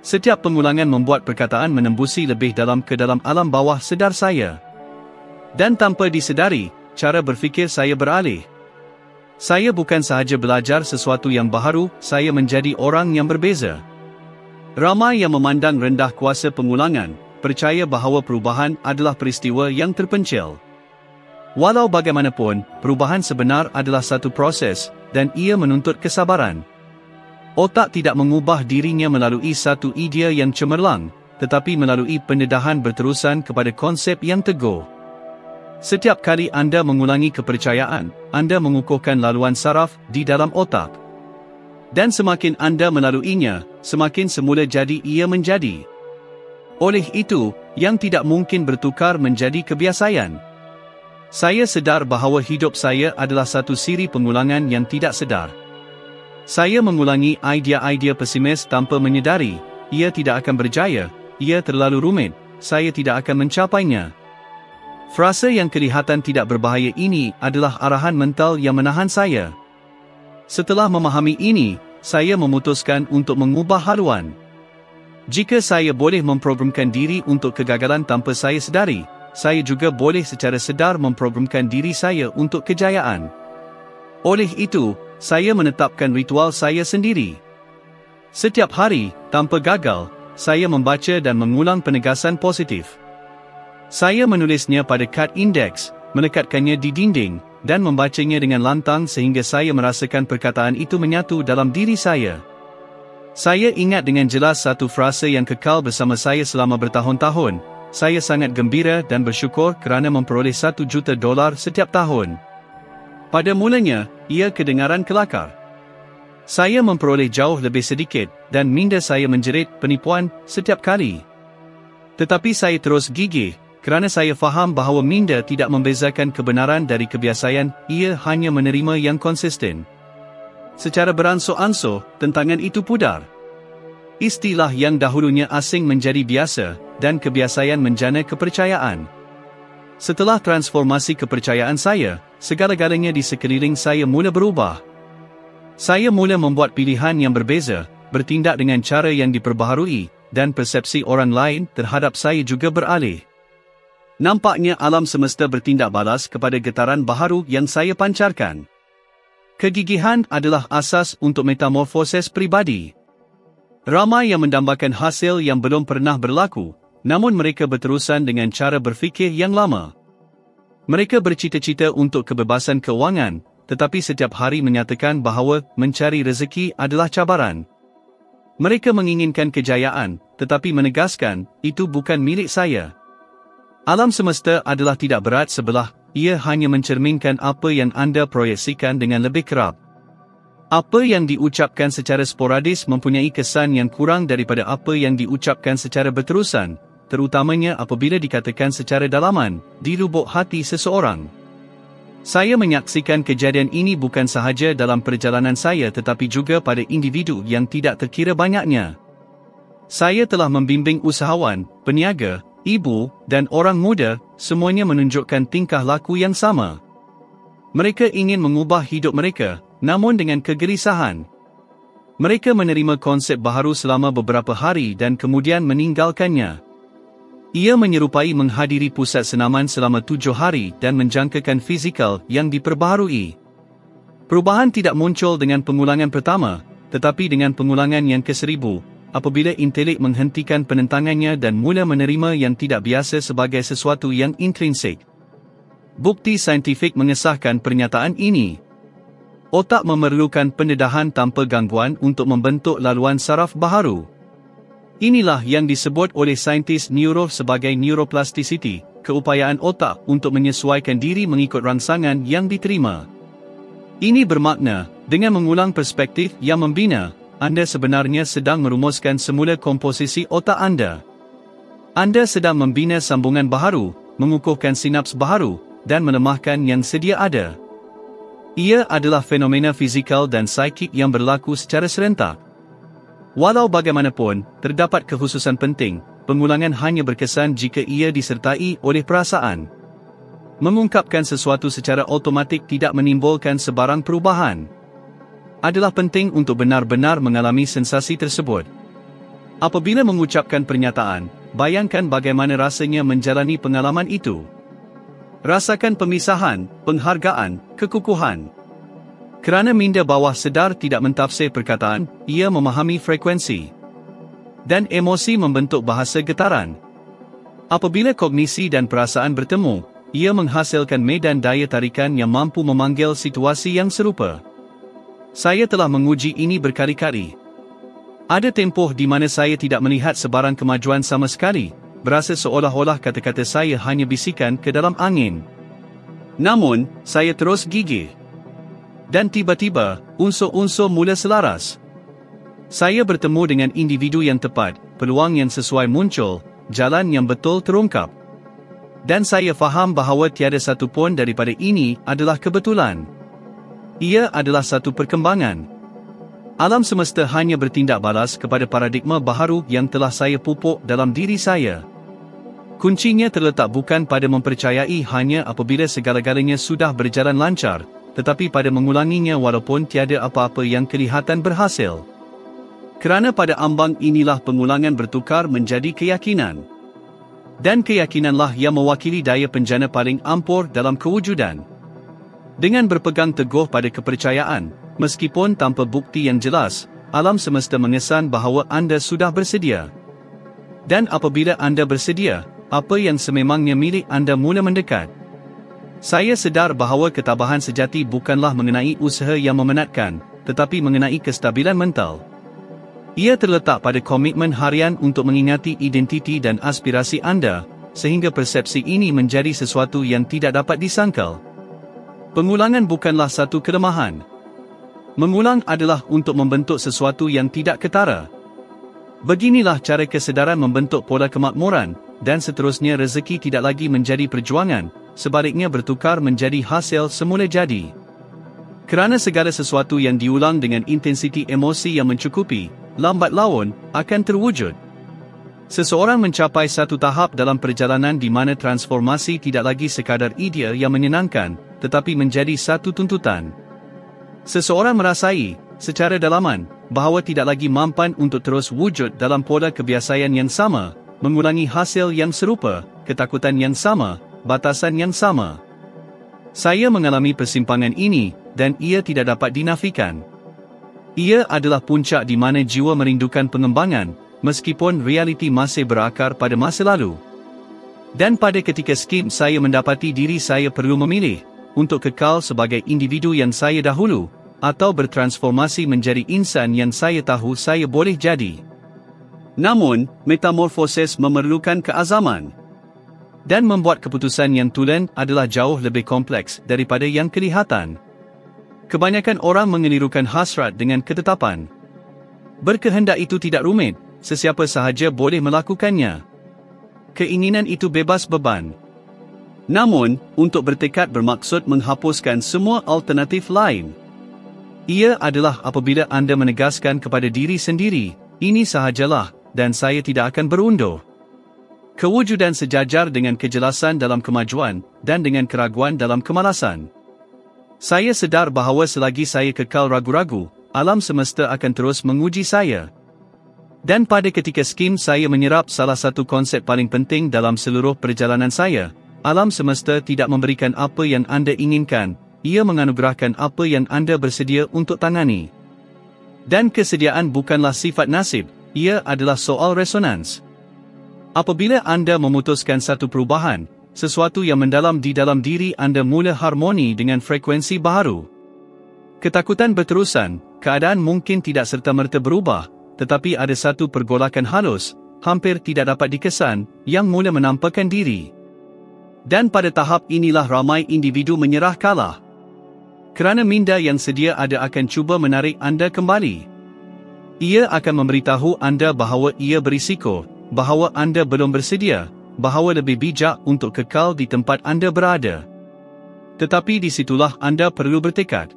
Setiap pengulangan membuat perkataan menembusi lebih dalam ke dalam alam bawah sedar saya. Dan tanpa disedari, cara berfikir saya beralih. Saya bukan sahaja belajar sesuatu yang baharu, saya menjadi orang yang berbeza. Ramai yang memandang rendah kuasa pengulangan, percaya bahawa perubahan adalah peristiwa yang terpencil. Walau bagaimanapun, perubahan sebenar adalah satu proses, dan ia menuntut kesabaran. Otak tidak mengubah dirinya melalui satu idea yang cemerlang, tetapi melalui pendedahan berterusan kepada konsep yang teguh. Setiap kali anda mengulangi kepercayaan, anda mengukuhkan laluan saraf di dalam otak. Dan semakin anda melaluinya, semakin semula jadi ia menjadi. Oleh itu, yang tidak mungkin bertukar menjadi kebiasaan. Saya sedar bahawa hidup saya adalah satu siri pengulangan yang tidak sedar. Saya mengulangi idea-idea pesimis tanpa menyedari, ia tidak akan berjaya, ia terlalu rumit, saya tidak akan mencapainya. Frasa yang kelihatan tidak berbahaya ini adalah arahan mental yang menahan saya. Setelah memahami ini, saya memutuskan untuk mengubah haluan. Jika saya boleh memprogramkan diri untuk kegagalan tanpa saya sedari, saya juga boleh secara sedar memprogramkan diri saya untuk kejayaan. Oleh itu, saya menetapkan ritual saya sendiri. Setiap hari, tanpa gagal, saya membaca dan mengulang penegasan positif. Saya menulisnya pada kad indeks, melekatkannya di dinding, dan membacanya dengan lantang sehingga saya merasakan perkataan itu menyatu dalam diri saya. Saya ingat dengan jelas satu frasa yang kekal bersama saya selama bertahun-tahun. Saya sangat gembira dan bersyukur kerana memperoleh $1 juta setiap tahun. Pada mulanya, ia kedengaran kelakar. Saya memperoleh jauh lebih sedikit, dan minda saya menjerit penipuan setiap kali. Tetapi saya terus gigih, kerana saya faham bahawa minda tidak membezakan kebenaran dari kebiasaan, ia hanya menerima yang konsisten. Secara beransur-ansur, tentangan itu pudar. Istilah yang dahulunya asing menjadi biasa, dan kebiasaan menjana kepercayaan. Setelah transformasi kepercayaan saya, segala-galanya di sekeliling saya mula berubah. Saya mula membuat pilihan yang berbeza, bertindak dengan cara yang diperbaharui, dan persepsi orang lain terhadap saya juga beralih. Nampaknya alam semesta bertindak balas kepada getaran baharu yang saya pancarkan. Kegigihan adalah asas untuk metamorfoses pribadi. Ramai yang mendambakan hasil yang belum pernah berlaku, namun mereka berterusan dengan cara berfikir yang lama. Mereka bercita-cita untuk kebebasan keuangan, tetapi setiap hari menyatakan bahawa mencari rezeki adalah cabaran. Mereka menginginkan kejayaan, tetapi menegaskan, itu bukan milik saya. Alam semesta adalah tidak berat sebelah, ia hanya mencerminkan apa yang anda proyeksikan dengan lebih kerap. Apa yang diucapkan secara sporadis mempunyai kesan yang kurang daripada apa yang diucapkan secara berterusan, terutamanya apabila dikatakan secara dalaman, di lubuk hati seseorang. Saya menyaksikan kejadian ini bukan sahaja dalam perjalanan saya tetapi juga pada individu yang tidak terkira banyaknya. Saya telah membimbing usahawan, peniaga, ibu, dan orang muda, semuanya menunjukkan tingkah laku yang sama. Mereka ingin mengubah hidup mereka, namun dengan kegelisahan. Mereka menerima konsep baharu selama beberapa hari dan kemudian meninggalkannya. Ia menyerupai menghadiri pusat senaman selama 7 hari dan menjangkakan fizikal yang diperbaharui. Perubahan tidak muncul dengan pengulangan pertama, tetapi dengan pengulangan yang ke-1000, apabila intelek menghentikan penentangannya dan mula menerima yang tidak biasa sebagai sesuatu yang intrinsik. Bukti saintifik mengesahkan pernyataan ini. Otak memerlukan pendedahan tanpa gangguan untuk membentuk laluan saraf baharu. Inilah yang disebut oleh saintis neuro sebagai neuroplasticity, keupayaan otak untuk menyesuaikan diri mengikut rangsangan yang diterima. Ini bermakna, dengan mengulang perspektif yang membina, anda sebenarnya sedang merumuskan semula komposisi otak anda. Anda sedang membina sambungan baharu, mengukuhkan sinaps baharu, dan melemahkan yang sedia ada. Ia adalah fenomena fizikal dan psikik yang berlaku secara serentak. Walau bagaimanapun, terdapat kekhususan penting, pengulangan hanya berkesan jika ia disertai oleh perasaan. Mengungkapkan sesuatu secara automatik tidak menimbulkan sebarang perubahan. Adalah penting untuk benar-benar mengalami sensasi tersebut. Apabila mengucapkan pernyataan, bayangkan bagaimana rasanya menjalani pengalaman itu. Rasakan pemisahan, penghargaan, kekukuhan. Kerana minda bawah sedar tidak mentafsir perkataan, ia memahami frekuensi. Dan emosi membentuk bahasa getaran. Apabila kognisi dan perasaan bertemu, ia menghasilkan medan daya tarikan yang mampu memanggil situasi yang serupa. Saya telah menguji ini berkali-kali. Ada tempoh di mana saya tidak melihat sebarang kemajuan sama sekali, berasa seolah-olah kata-kata saya hanya bisikan ke dalam angin. Namun, saya terus gigih. Dan tiba-tiba, unsur-unsur mula selaras. Saya bertemu dengan individu yang tepat, peluang yang sesuai muncul, jalan yang betul terungkap. Dan saya faham bahawa tiada satu pun daripada ini adalah kebetulan. Ia adalah satu perkembangan. Alam semesta hanya bertindak balas kepada paradigma baharu yang telah saya pupuk dalam diri saya. Kuncinya terletak bukan pada mempercayai hanya apabila segala-galanya sudah berjalan lancar, tetapi pada mengulanginya walaupun tiada apa-apa yang kelihatan berhasil. Kerana pada ambang inilah pengulangan bertukar menjadi keyakinan. Dan keyakinanlah yang mewakili daya penjana paling ampuh dalam kewujudan. Dengan berpegang teguh pada kepercayaan, meskipun tanpa bukti yang jelas, alam semesta mengesan bahawa anda sudah bersedia. Dan apabila anda bersedia, apa yang sememangnya milik anda mula mendekat. Saya sedar bahawa ketabahan sejati bukanlah mengenai usaha yang memenatkan, tetapi mengenai kestabilan mental. Ia terletak pada komitmen harian untuk mengingati identiti dan aspirasi anda, sehingga persepsi ini menjadi sesuatu yang tidak dapat disangkal. Pengulangan bukanlah satu kelemahan. Mengulang adalah untuk membentuk sesuatu yang tidak ketara. Beginilah cara kesedaran membentuk pola kemakmuran, dan seterusnya rezeki tidak lagi menjadi perjuangan, sebaliknya bertukar menjadi hasil semula jadi. Kerana segala sesuatu yang diulang dengan intensiti emosi yang mencukupi, lambat laun, akan terwujud. Seseorang mencapai satu tahap dalam perjalanan di mana transformasi tidak lagi sekadar idea yang menyenangkan, tetapi menjadi satu tuntutan. Seseorang merasai, secara dalaman, bahawa tidak lagi mampan untuk terus wujud dalam pola kebiasaan yang sama, mengulangi hasil yang serupa, ketakutan yang sama, batasan yang sama. Saya mengalami persimpangan ini, dan ia tidak dapat dinafikan. Ia adalah puncak di mana jiwa merindukan pengembangan, meskipun realiti masih berakar pada masa lalu. Dan pada ketika skim saya mendapati diri saya perlu memilih, untuk kekal sebagai individu yang saya dahulu, atau bertransformasi menjadi insan yang saya tahu saya boleh jadi. Namun, metamorfosis memerlukan keazaman. Dan membuat keputusan yang tulen adalah jauh lebih kompleks daripada yang kelihatan. Kebanyakan orang mengelirukan hasrat dengan ketetapan. Berkehendak itu tidak rumit, sesiapa sahaja boleh melakukannya. Keinginan itu bebas beban. Namun, untuk bertekad bermaksud menghapuskan semua alternatif lain. Ia adalah apabila anda menegaskan kepada diri sendiri, ini sahajalah, dan saya tidak akan berundur. Kewujudan sejajar dengan kejelasan dalam kemajuan, dan dengan keraguan dalam kemalasan. Saya sedar bahawa selagi saya kekal ragu-ragu, alam semesta akan terus menguji saya. Dan pada ketika skim saya menyerap salah satu konsep paling penting dalam seluruh perjalanan saya, alam semesta tidak memberikan apa yang anda inginkan, ia menganugerahkan apa yang anda bersedia untuk tangani. Dan kesediaan bukanlah sifat nasib, ia adalah soal resonans. Apabila anda memutuskan satu perubahan, sesuatu yang mendalam di dalam diri anda mula harmoni dengan frekuensi baharu. Ketakutan berterusan, keadaan mungkin tidak serta-merta berubah, tetapi ada satu pergolakan halus, hampir tidak dapat dikesan, yang mula menampakkan diri. Dan pada tahap inilah ramai individu menyerah kalah. Kerana minda yang sedia ada akan cuba menarik anda kembali. Ia akan memberitahu anda bahawa ia berisiko, bahawa anda belum bersedia, bahawa lebih bijak untuk kekal di tempat anda berada. Tetapi disitulah anda perlu bertekad.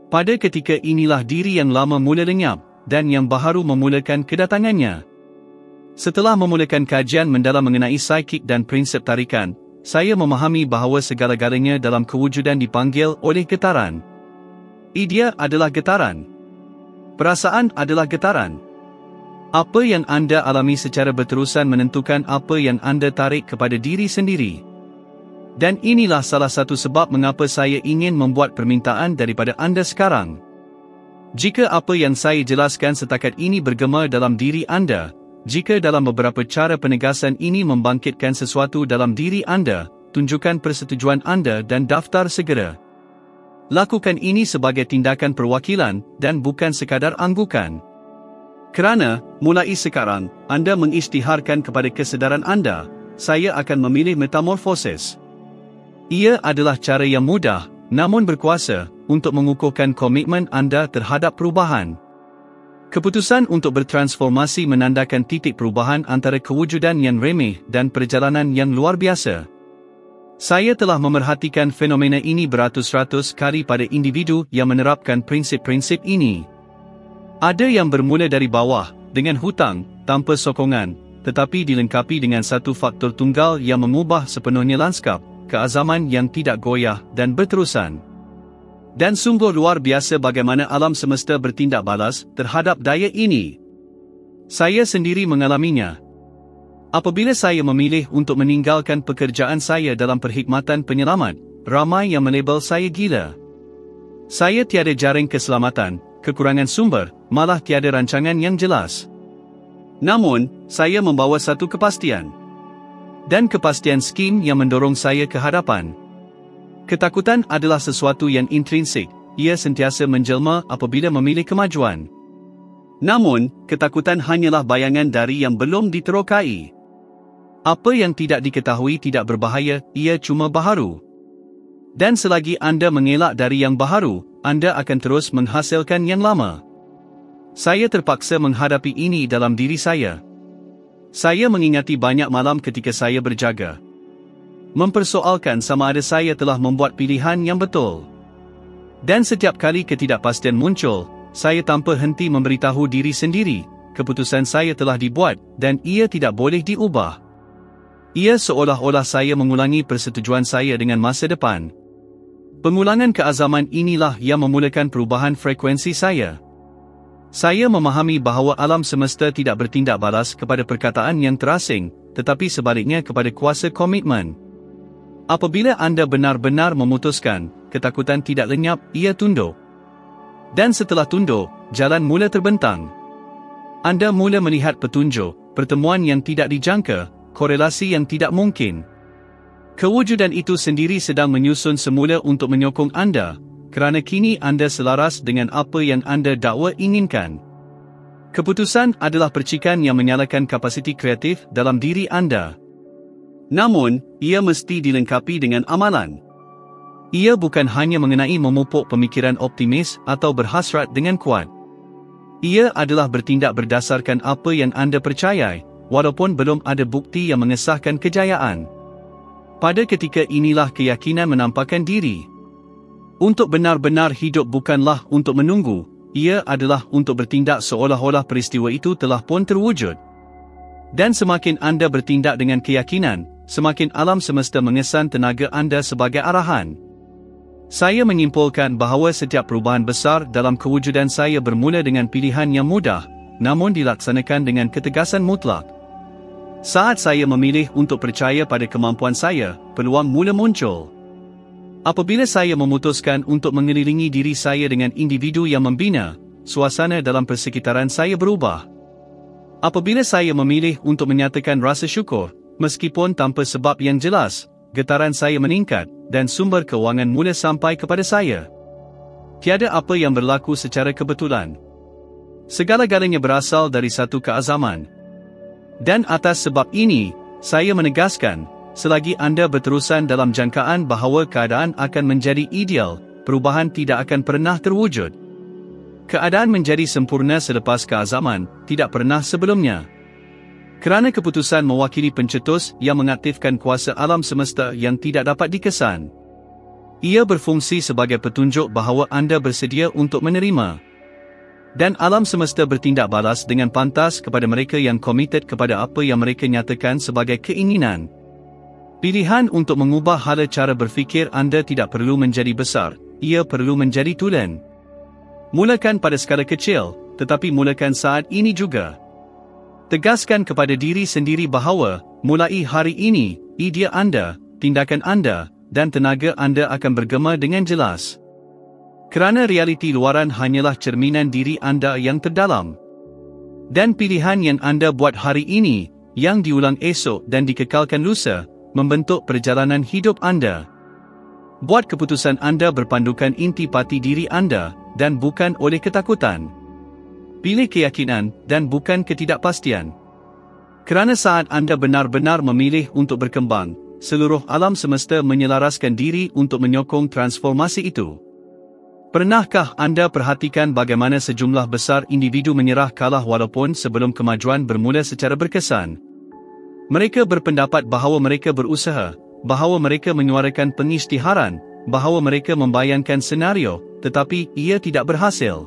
Pada ketika inilah diri yang lama mula lenyap, dan yang baharu memulakan kedatangannya. Setelah memulakan kajian mendalam mengenai psikik dan prinsip tarikan, saya memahami bahawa segala-galanya dalam kewujudan dipanggil oleh getaran. Idea adalah getaran. Perasaan adalah getaran. Apa yang anda alami secara berterusan menentukan apa yang anda tarik kepada diri sendiri. Dan inilah salah satu sebab mengapa saya ingin membuat permintaan daripada anda sekarang. Jika apa yang saya jelaskan setakat ini bergema dalam diri anda, jika dalam beberapa cara penegasan ini membangkitkan sesuatu dalam diri anda, tunjukkan persetujuan anda dan daftar segera. Lakukan ini sebagai tindakan perwakilan dan bukan sekadar anggukan. Kerana, mulai sekarang, anda mengisytiharkan kepada kesedaran anda, saya akan memilih metamorfosis. Ia adalah cara yang mudah, namun berkuasa, untuk mengukuhkan komitmen anda terhadap perubahan. Keputusan untuk bertransformasi menandakan titik perubahan antara kewujudan yang remeh dan perjalanan yang luar biasa. Saya telah memerhatikan fenomena ini beratus-ratus kali pada individu yang menerapkan prinsip-prinsip ini. Ada yang bermula dari bawah, dengan hutang, tanpa sokongan, tetapi dilengkapi dengan satu faktor tunggal yang mengubah sepenuhnya lanskap, keazaman yang tidak goyah dan berterusan. Dan sungguh luar biasa bagaimana alam semesta bertindak balas terhadap daya ini. Saya sendiri mengalaminya. Apabila saya memilih untuk meninggalkan pekerjaan saya dalam perkhidmatan penyelamat, ramai yang melabel saya gila. Saya tiada jaring keselamatan, kekurangan sumber, malah tiada rancangan yang jelas. Namun, saya membawa satu kepastian. Dan kepastian skim yang mendorong saya ke hadapan. Ketakutan adalah sesuatu yang intrinsik, ia sentiasa menjelma apabila memilih kemajuan. Namun, ketakutan hanyalah bayangan dari yang belum diterokai. Apa yang tidak diketahui tidak berbahaya, ia cuma baharu. Dan selagi anda mengelak dari yang baharu, anda akan terus menghasilkan yang lama. Saya terpaksa menghadapi ini dalam diri saya. Saya mengingati banyak malam ketika saya berjaga. Mempersoalkan sama ada saya telah membuat pilihan yang betul. Dan setiap kali ketidakpastian muncul, saya tanpa henti memberitahu diri sendiri, keputusan saya telah dibuat, dan ia tidak boleh diubah. Ia seolah-olah saya mengulangi persetujuan saya dengan masa depan. Pengulangan keazaman inilah yang memulakan perubahan frekuensi saya. Saya memahami bahawa alam semesta tidak bertindak balas kepada perkataan yang terasing, tetapi sebaliknya kepada kuasa komitmen. Apabila anda benar-benar memutuskan, ketakutan tidak lenyap, ia tunduk. Dan setelah tunduk, jalan mula terbentang. Anda mula melihat petunjuk, pertemuan yang tidak dijangka, korelasi yang tidak mungkin. Kewujudan itu sendiri sedang menyusun semula untuk menyokong anda, kerana kini anda selaras dengan apa yang anda dakwa inginkan. Keputusan adalah percikan yang menyalakan kapasiti kreatif dalam diri anda. Namun, ia mesti dilengkapi dengan amalan. Ia bukan hanya mengenai memupuk pemikiran optimis atau berhasrat dengan kuat. Ia adalah bertindak berdasarkan apa yang anda percayai, walaupun belum ada bukti yang mengesahkan kejayaan. Pada ketika inilah keyakinan menampakkan diri. Untuk benar-benar hidup bukanlah untuk menunggu, ia adalah untuk bertindak seolah-olah peristiwa itu telah pun terwujud. Dan semakin anda bertindak dengan keyakinan, semakin alam semesta mengesan tenaga anda sebagai arahan. Saya menyimpulkan bahawa setiap perubahan besar dalam kewujudan saya bermula dengan pilihan yang mudah, namun dilaksanakan dengan ketegasan mutlak. Saat saya memilih untuk percaya pada kemampuan saya, peluang mula muncul. Apabila saya memutuskan untuk mengelilingi diri saya dengan individu yang membina, suasana dalam persekitaran saya berubah. Apabila saya memilih untuk menyatakan rasa syukur, meskipun tanpa sebab yang jelas, getaran saya meningkat, dan sumber kewangan mula sampai kepada saya. Tiada apa yang berlaku secara kebetulan. Segala-galanya berasal dari satu keazaman. Dan atas sebab ini, saya menegaskan, selagi anda berterusan dalam jangkaan bahawa keadaan akan menjadi ideal, perubahan tidak akan pernah terwujud. Keadaan menjadi sempurna selepas keazaman, tidak pernah sebelumnya. Kerana keputusan mewakili pencetus yang mengaktifkan kuasa alam semesta yang tidak dapat dikesan. Ia berfungsi sebagai petunjuk bahawa anda bersedia untuk menerima. Dan alam semesta bertindak balas dengan pantas kepada mereka yang komited kepada apa yang mereka nyatakan sebagai keinginan. Pilihan untuk mengubah hala cara berfikir anda tidak perlu menjadi besar, ia perlu menjadi tulen. Mulakan pada skala kecil, tetapi mulakan saat ini juga. Tegaskan kepada diri sendiri bahawa, mulai hari ini, idea anda, tindakan anda, dan tenaga anda akan bergema dengan jelas. Kerana realiti luaran hanyalah cerminan diri anda yang terdalam. Dan pilihan yang anda buat hari ini, yang diulang esok dan dikekalkan lusa, membentuk perjalanan hidup anda. Buat keputusan anda berpandukan intipati diri anda, dan bukan oleh ketakutan. Pilih keyakinan, dan bukan ketidakpastian. Kerana saat anda benar-benar memilih untuk berkembang, seluruh alam semesta menyelaraskan diri untuk menyokong transformasi itu. Pernahkah anda perhatikan bagaimana sejumlah besar individu menyerah kalah walaupun sebelum kemajuan bermula secara berkesan? Mereka berpendapat bahawa mereka berusaha, bahawa mereka menyuarakan pengisytiharan, bahawa mereka membayangkan senario, tetapi ia tidak berhasil.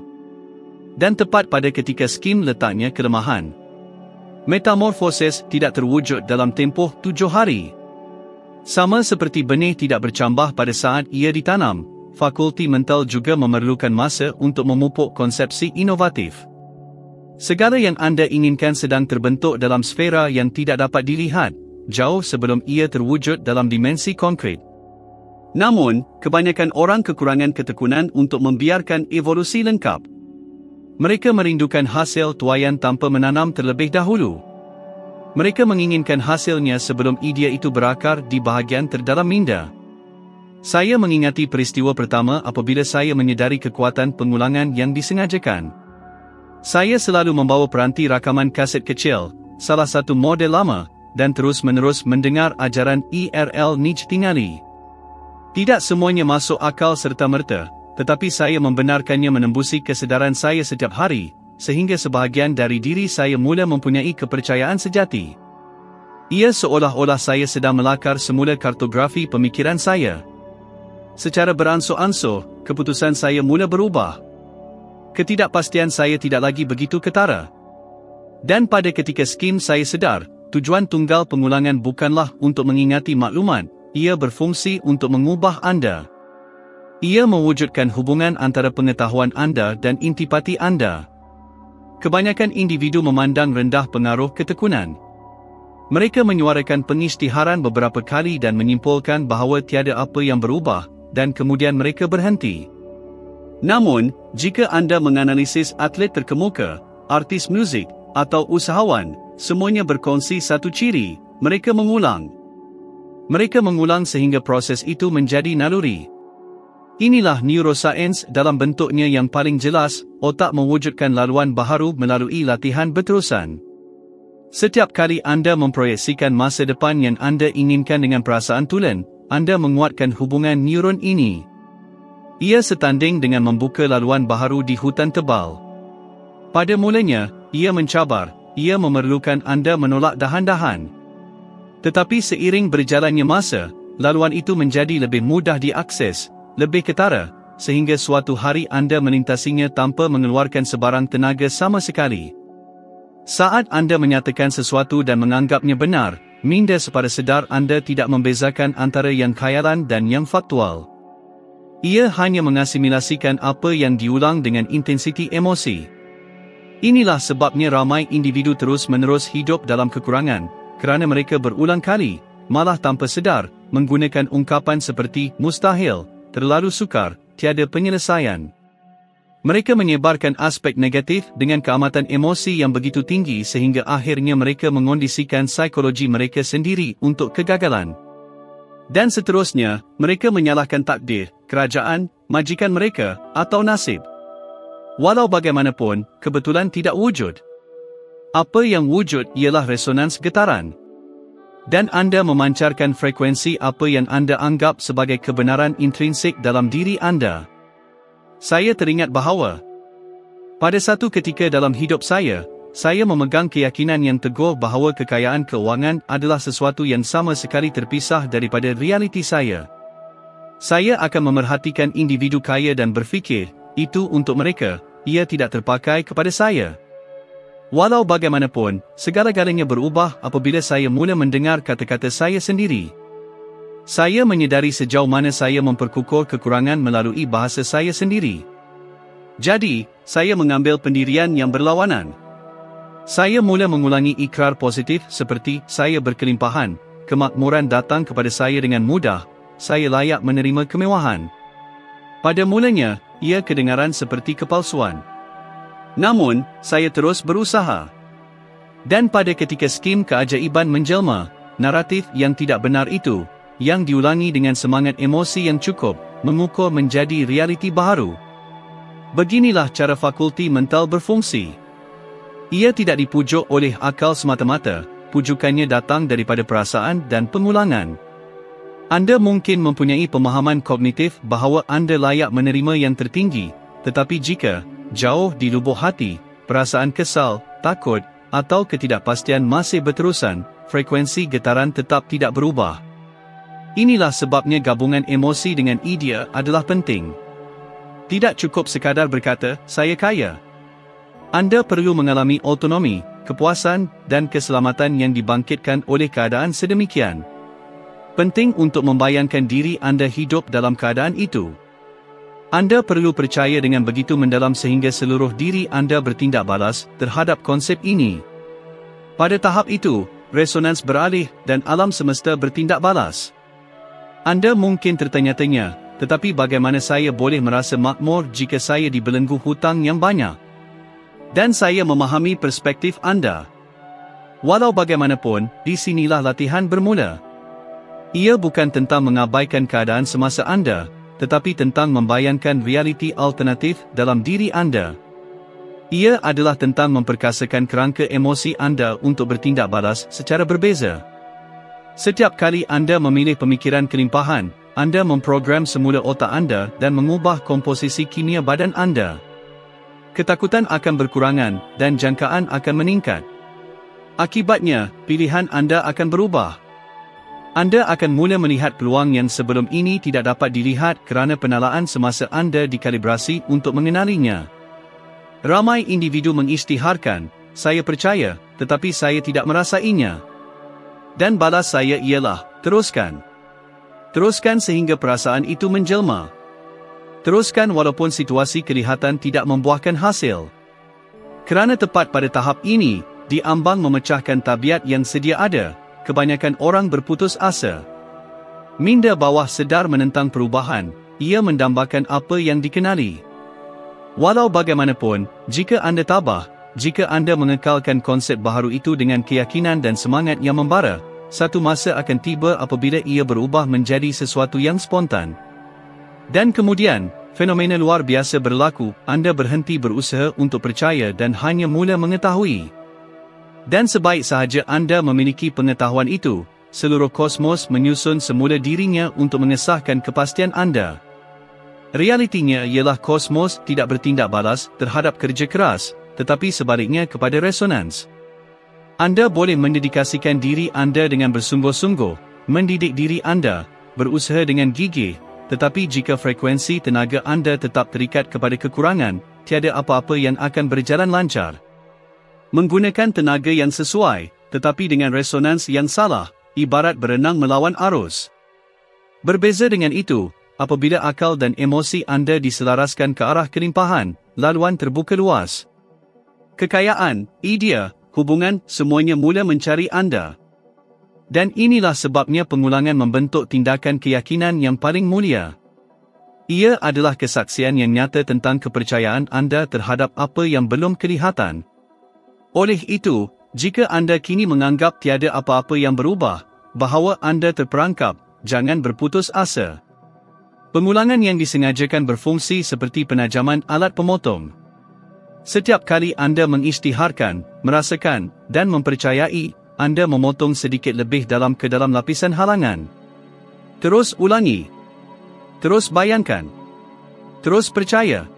Dan tepat pada ketika skim letaknya kelemahan. Metamorfosis tidak terwujud dalam tempoh 7 hari. Sama seperti benih tidak bercambah pada saat ia ditanam, fakulti mental juga memerlukan masa untuk memupuk konsepsi inovatif. Segala yang anda inginkan sedang terbentuk dalam sfera yang tidak dapat dilihat, jauh sebelum ia terwujud dalam dimensi konkret. Namun, kebanyakan orang kekurangan ketekunan untuk membiarkan evolusi lengkap. Mereka merindukan hasil tuaian tanpa menanam terlebih dahulu. Mereka menginginkan hasilnya sebelum idea itu berakar di bahagian terdalam minda. Saya mengingati peristiwa pertama apabila saya menyedari kekuatan pengulangan yang disengajakan. Saya selalu membawa peranti rakaman kaset kecil, salah satu model lama, dan terus-menerus mendengar ajaran ERL Nietzsche tingali. Tidak semuanya masuk akal serta-merta, tetapi saya membenarkannya menembusi kesedaran saya setiap hari, sehingga sebahagian dari diri saya mula mempunyai kepercayaan sejati. Ia seolah-olah saya sedang melakar semula kartografi pemikiran saya. Secara beransur-ansur, keputusan saya mula berubah. Ketidakpastian saya tidak lagi begitu ketara. Dan pada ketika skim saya sedar, tujuan tunggal pengulangan bukanlah untuk mengingati maklumat, ia berfungsi untuk mengubah anda. Ia mewujudkan hubungan antara pengetahuan anda dan intipati anda. Kebanyakan individu memandang rendah pengaruh ketekunan. Mereka menyuarakan pengisytiharan beberapa kali dan menyimpulkan bahawa tiada apa yang berubah, dan kemudian mereka berhenti. Namun, jika anda menganalisis atlet terkemuka, artis muzik, atau usahawan, semuanya berkongsi satu ciri, mereka mengulang. Mereka mengulang sehingga proses itu menjadi naluri. Inilah neuroscience dalam bentuknya yang paling jelas, otak mewujudkan laluan baharu melalui latihan berterusan. Setiap kali anda memproyeksikan masa depan yang anda inginkan dengan perasaan tulen, anda menguatkan hubungan neuron ini. Ia setanding dengan membuka laluan baharu di hutan tebal. Pada mulanya, ia mencabar, ia memerlukan anda menolak dahan-dahan. Tetapi seiring berjalannya masa, laluan itu menjadi lebih mudah diakses, lebih ketara, sehingga suatu hari anda melintasinya tanpa mengeluarkan sebarang tenaga sama sekali. Saat anda menyatakan sesuatu dan menganggapnya benar, minda sepada sedar anda tidak membezakan antara yang khayalan dan yang faktual. Ia hanya mengasimilasikan apa yang diulang dengan intensiti emosi. Inilah sebabnya ramai individu terus-menerus hidup dalam kekurangan, kerana mereka berulang kali, malah tanpa sedar, menggunakan ungkapan seperti mustahil, terlalu sukar, tiada penyelesaian. Mereka menyebarkan aspek negatif dengan keamatan emosi yang begitu tinggi sehingga akhirnya mereka mengondisikan psikologi mereka sendiri untuk kegagalan. Dan seterusnya, mereka menyalahkan takdir, kerajaan, majikan mereka, atau nasib. Walau bagaimanapun, kebetulan tidak wujud. Apa yang wujud ialah resonans getaran. Dan anda memancarkan frekuensi apa yang anda anggap sebagai kebenaran intrinsik dalam diri anda. Saya teringat bahawa, pada satu ketika dalam hidup saya memegang keyakinan yang teguh bahawa kekayaan keuangan adalah sesuatu yang sama sekali terpisah daripada realiti saya. Saya akan memerhatikan individu kaya dan berfikir, itu untuk mereka, ia tidak terpakai kepada saya. Walau bagaimanapun, segala-galanya berubah apabila saya mula mendengar kata-kata saya sendiri. Saya menyedari sejauh mana saya memperkukuh kekurangan melalui bahasa saya sendiri. Jadi, saya mengambil pendirian yang berlawanan. Saya mula mengulangi ikrar positif seperti, saya berkelimpahan, kemakmuran datang kepada saya dengan mudah, saya layak menerima kemewahan. Pada mulanya, ia kedengaran seperti kepalsuan. Namun, saya terus berusaha. Dan pada ketika skim keajaiban menjelma, naratif yang tidak benar itu, yang diulangi dengan semangat emosi yang cukup, mengukur menjadi realiti baharu. Beginilah cara fakulti mental berfungsi. Ia tidak dipujuk oleh akal semata-mata, pujukannya datang daripada perasaan dan pengulangan. Anda mungkin mempunyai pemahaman kognitif bahawa anda layak menerima yang tertinggi, tetapi jika, jauh di lubuk hati, perasaan kesal, takut, atau ketidakpastian masih berterusan, frekuensi getaran tetap tidak berubah. Inilah sebabnya gabungan emosi dengan idea adalah penting. Tidak cukup sekadar berkata, saya kaya. Anda perlu mengalami autonomi, kepuasan, dan keselamatan yang dibangkitkan oleh keadaan sedemikian. Penting untuk membayangkan diri anda hidup dalam keadaan itu. Anda perlu percaya dengan begitu mendalam sehingga seluruh diri anda bertindak balas terhadap konsep ini. Pada tahap itu, resonans beralih dan alam semesta bertindak balas. Anda mungkin tertanya-tanya, tetapi bagaimana saya boleh merasa makmur jika saya dibelenggu hutang yang banyak? Dan saya memahami perspektif anda. Walau bagaimanapun, di sinilah latihan bermula. Ia bukan tentang mengabaikan keadaan semasa anda, tetapi tentang membayangkan realiti alternatif dalam diri anda. Ia adalah tentang memperkasakan kerangka emosi anda untuk bertindak balas secara berbeza. Setiap kali anda memilih pemikiran kelimpahan, anda memprogram semula otak anda dan mengubah komposisi kimia badan anda. Ketakutan akan berkurangan dan jangkaan akan meningkat. Akibatnya, pilihan anda akan berubah. Anda akan mula melihat peluang yang sebelum ini tidak dapat dilihat kerana penalaan semasa anda dikalibrasi untuk mengenalinya. Ramai individu mengisytiharkan, saya percaya, tetapi saya tidak merasainya. Dan balas saya ialah, teruskan. Teruskan sehingga perasaan itu menjelma. Teruskan walaupun situasi kelihatan tidak membuahkan hasil. Kerana tepat pada tahap ini, diambang memecahkan tabiat yang sedia ada, kebanyakan orang berputus asa. Minda bawah sedar menentang perubahan, ia mendambakan apa yang dikenali. Walau bagaimanapun, jika anda tabah, jika anda mengekalkan konsep baharu itu dengan keyakinan dan semangat yang membara, satu masa akan tiba apabila ia berubah menjadi sesuatu yang spontan. Dan kemudian, fenomena luar biasa berlaku, anda berhenti berusaha untuk percaya dan hanya mula mengetahui. Dan sebaik sahaja anda memiliki pengetahuan itu, seluruh kosmos menyusun semula dirinya untuk mengesahkan kepastian anda. Realitinya ialah kosmos tidak bertindak balas terhadap kerja keras, tetapi sebaliknya kepada resonans. Anda boleh mendedikasikan diri anda dengan bersungguh-sungguh, mendidik diri anda, berusaha dengan gigih, tetapi jika frekuensi tenaga anda tetap terikat kepada kekurangan, tiada apa-apa yang akan berjalan lancar. Menggunakan tenaga yang sesuai, tetapi dengan resonans yang salah, ibarat berenang melawan arus. Berbeza dengan itu, apabila akal dan emosi anda diselaraskan ke arah kelimpahan, laluan terbuka luas. Kekayaan, idea, hubungan, semuanya mula mencari anda. Dan inilah sebabnya pengulangan membentuk tindakan keyakinan yang paling mulia. Ia adalah kesaksian yang nyata tentang kepercayaan anda terhadap apa yang belum kelihatan. Oleh itu, jika anda kini menganggap tiada apa-apa yang berubah, bahawa anda terperangkap, jangan berputus asa. Pengulangan yang disengajakan berfungsi seperti penajaman alat pemotong. Setiap kali anda mengisytiharkan, merasakan, dan mempercayai, anda memotong sedikit lebih dalam ke dalam lapisan halangan. Terus ulangi. Terus bayangkan. Terus percaya.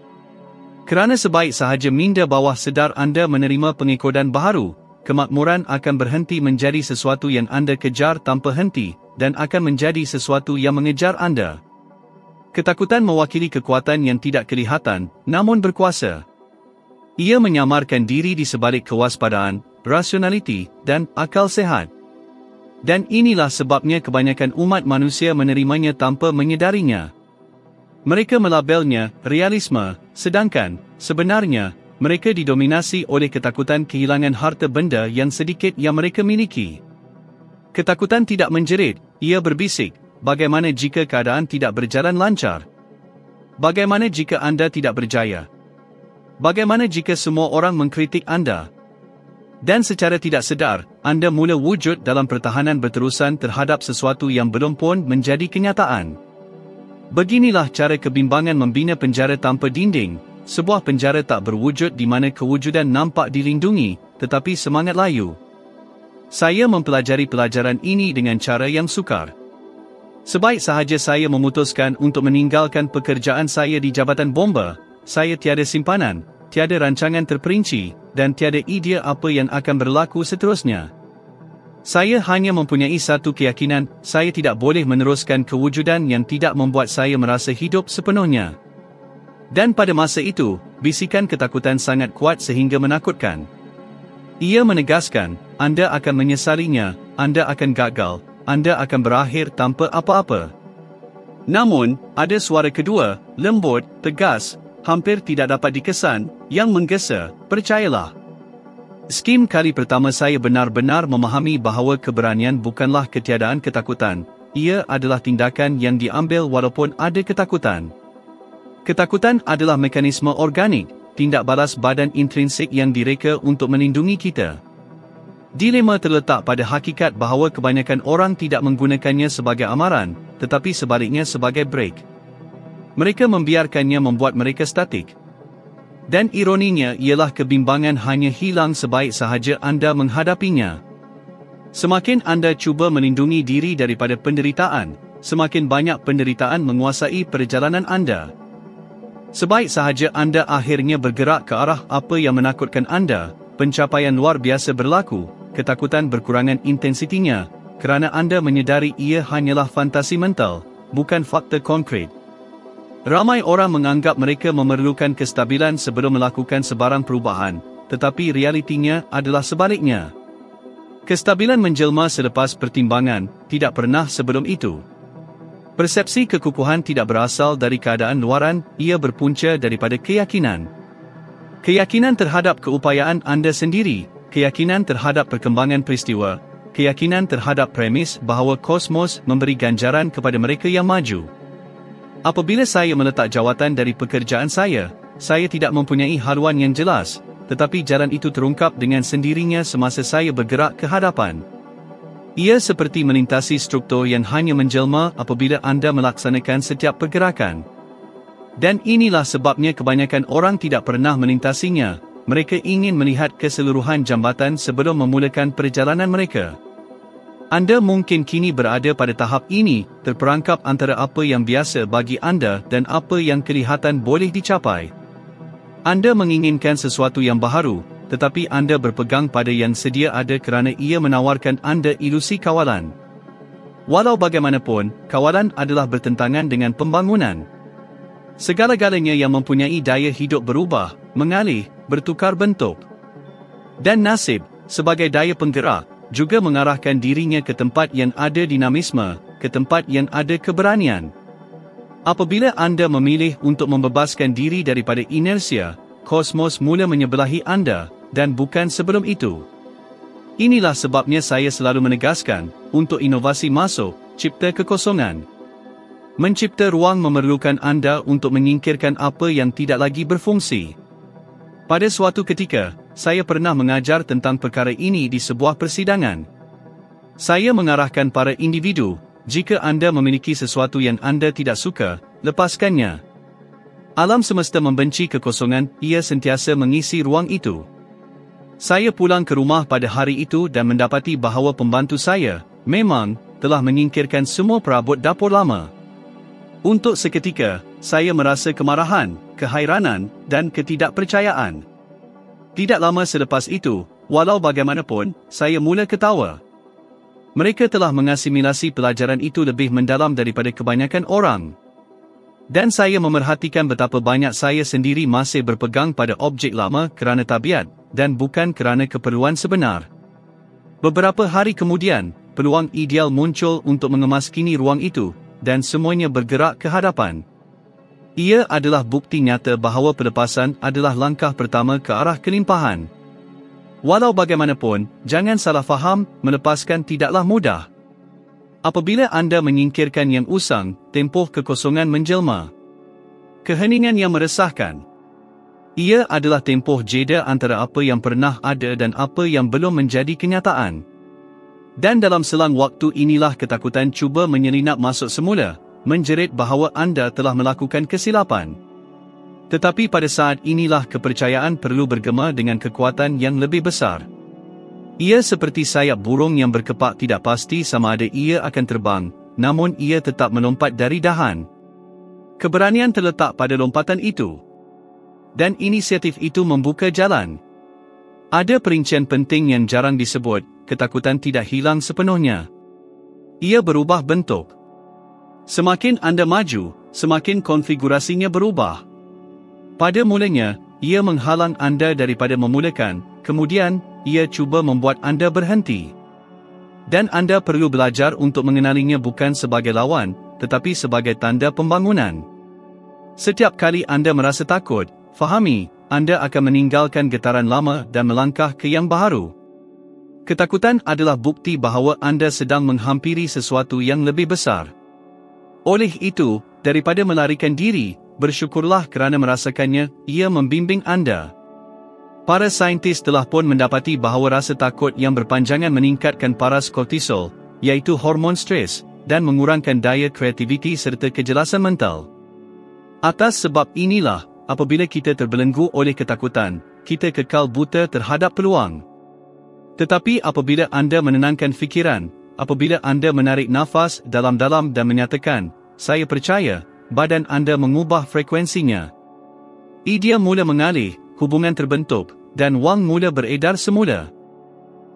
Kerana sebaik sahaja minda bawah sedar anda menerima pengekodan baharu, kemakmuran akan berhenti menjadi sesuatu yang anda kejar tanpa henti, dan akan menjadi sesuatu yang mengejar anda. Ketakutan mewakili kekuatan yang tidak kelihatan, namun berkuasa. Ia menyamarkan diri di sebalik kewaspadaan, rasionaliti, dan akal sehat. Dan inilah sebabnya kebanyakan umat manusia menerimanya tanpa menyedarinya. Mereka melabelnya realisme, sedangkan, sebenarnya, mereka didominasi oleh ketakutan kehilangan harta benda yang sedikit yang mereka miliki. Ketakutan tidak menjerit, ia berbisik, bagaimana jika keadaan tidak berjalan lancar? Bagaimana jika anda tidak berjaya? Bagaimana jika semua orang mengkritik anda? Dan secara tidak sedar, anda mula wujud dalam pertahanan berterusan terhadap sesuatu yang belum pun menjadi kenyataan. Beginilah cara kebimbangan membina penjara tanpa dinding, sebuah penjara tak berwujud di mana kewujudan nampak dilindungi, tetapi semangat layu. Saya mempelajari pelajaran ini dengan cara yang sukar. Sebaik sahaja saya memutuskan untuk meninggalkan pekerjaan saya di Jabatan Bomba, saya tiada simpanan, tiada rancangan terperinci, dan tiada idea apa yang akan berlaku seterusnya. Saya hanya mempunyai satu keyakinan, saya tidak boleh meneruskan kewujudan yang tidak membuat saya merasa hidup sepenuhnya. Dan pada masa itu, bisikan ketakutan sangat kuat sehingga menakutkan. Ia menegaskan, anda akan menyesalinya, anda akan gagal, anda akan berakhir tanpa apa-apa. Namun, ada suara kedua, lembut, tegas, hampir tidak dapat dikesan, yang menggesa, percayalah. Skim kali pertama saya benar-benar memahami bahawa keberanian bukanlah ketiadaan ketakutan, ia adalah tindakan yang diambil walaupun ada ketakutan. Ketakutan adalah mekanisme organik, tindak balas badan intrinsik yang direka untuk melindungi kita. Dilema terletak pada hakikat bahawa kebanyakan orang tidak menggunakannya sebagai amaran, tetapi sebaliknya sebagai brake. Mereka membiarkannya membuat mereka statik. Dan ironinya ialah kebimbangan hanya hilang sebaik sahaja anda menghadapinya. Semakin anda cuba melindungi diri daripada penderitaan, semakin banyak penderitaan menguasai perjalanan anda. Sebaik sahaja anda akhirnya bergerak ke arah apa yang menakutkan anda, pencapaian luar biasa berlaku, ketakutan berkurangan intensitinya, kerana anda menyedari ia hanyalah fantasi mental, bukan fakta konkret. Ramai orang menganggap mereka memerlukan kestabilan sebelum melakukan sebarang perubahan, tetapi realitinya adalah sebaliknya. Kestabilan menjelma selepas pertimbangan, tidak pernah sebelum itu. Persepsi kekukuhan tidak berasal dari keadaan luaran, ia berpunca daripada keyakinan. Keyakinan terhadap keupayaan anda sendiri, keyakinan terhadap perkembangan peristiwa, keyakinan terhadap premis bahawa kosmos memberi ganjaran kepada mereka yang maju. Apabila saya meletak jawatan dari pekerjaan saya tidak mempunyai haluan yang jelas, tetapi jalan itu terungkap dengan sendirinya semasa saya bergerak ke hadapan. Ia seperti melintasi struktur yang hanya menjelma apabila anda melaksanakan setiap pergerakan. Dan inilah sebabnya kebanyakan orang tidak pernah melintasinya. Mereka ingin melihat keseluruhan jambatan sebelum memulakan perjalanan mereka. Anda mungkin kini berada pada tahap ini, terperangkap antara apa yang biasa bagi anda dan apa yang kelihatan boleh dicapai. Anda menginginkan sesuatu yang baharu, tetapi anda berpegang pada yang sedia ada kerana ia menawarkan anda ilusi kawalan. Walau bagaimanapun, kawalan adalah bertentangan dengan pembangunan. Segala-galanya yang mempunyai daya hidup berubah, mengalih, bertukar bentuk. Dan nasib, sebagai daya penggerak, juga mengarahkan dirinya ke tempat yang ada dinamisme, ke tempat yang ada keberanian. Apabila anda memilih untuk membebaskan diri daripada inersia, kosmos mula menyebelahi anda, dan bukan sebelum itu. Inilah sebabnya saya selalu menegaskan, untuk inovasi masuk, cipta kekosongan. Mencipta ruang memerlukan anda untuk menyingkirkan apa yang tidak lagi berfungsi. Pada suatu ketika, saya pernah mengajar tentang perkara ini di sebuah persidangan. Saya mengarahkan para individu, jika anda memiliki sesuatu yang anda tidak suka, lepaskannya. Alam semesta membenci kekosongan, ia sentiasa mengisi ruang itu. Saya pulang ke rumah pada hari itu dan mendapati bahawa pembantu saya, memang, telah menyingkirkan semua perabot dapur lama. Untuk seketika, saya merasa kemarahan, kehairanan, dan ketidakpercayaan. Tidak lama selepas itu, walau bagaimanapun, saya mula ketawa. Mereka telah mengasimilasi pelajaran itu lebih mendalam daripada kebanyakan orang. Dan saya memerhatikan betapa banyak saya sendiri masih berpegang pada objek lama kerana tabiat, dan bukan kerana keperluan sebenar. Beberapa hari kemudian, peluang ideal muncul untuk mengemaskini ruang itu, dan semuanya bergerak ke hadapan. Ia adalah bukti nyata bahawa pelepasan adalah langkah pertama ke arah kelimpahan. Walau bagaimanapun, jangan salah faham, melepaskan tidaklah mudah. Apabila anda menyingkirkan yang usang, tempoh kekosongan menjelma. Keheningan yang meresahkan. Ia adalah tempoh jeda antara apa yang pernah ada dan apa yang belum menjadi kenyataan. Dan dalam selang waktu inilah ketakutan cuba menyelinap masuk semula, menjerit bahawa anda telah melakukan kesilapan. Tetapi pada saat inilah kepercayaan perlu bergema dengan kekuatan yang lebih besar. Ia seperti sayap burung yang berkepak tidak pasti sama ada ia akan terbang, namun ia tetap melompat dari dahan. Keberanian terletak pada lompatan itu. Dan inisiatif itu membuka jalan. Ada perincian penting yang jarang disebut, ketakutan tidak hilang sepenuhnya. Ia berubah bentuk. Semakin anda maju, semakin konfigurasinya berubah. Pada mulanya, ia menghalang anda daripada memulakan, kemudian, ia cuba membuat anda berhenti. Dan anda perlu belajar untuk mengenalinya bukan sebagai lawan, tetapi sebagai tanda pembangunan. Setiap kali anda merasa takut, fahami, anda akan meninggalkan getaran lama dan melangkah ke yang baharu. Ketakutan adalah bukti bahawa anda sedang menghampiri sesuatu yang lebih besar. Oleh itu, daripada melarikan diri, bersyukurlah kerana merasakannya, ia membimbing anda. Para saintis telah pun mendapati bahawa rasa takut yang berpanjangan meningkatkan paras kortisol, iaitu hormon stres, dan mengurangkan daya kreativiti serta kejelasan mental. Atas sebab inilah, apabila kita terbelenggu oleh ketakutan, kita kekal buta terhadap peluang. Tetapi apabila anda menenangkan fikiran, apabila anda menarik nafas dalam-dalam dan menyatakan, saya percaya, badan anda mengubah frekuensinya. Idea mula mengalih, hubungan terbentuk, dan wang mula beredar semula.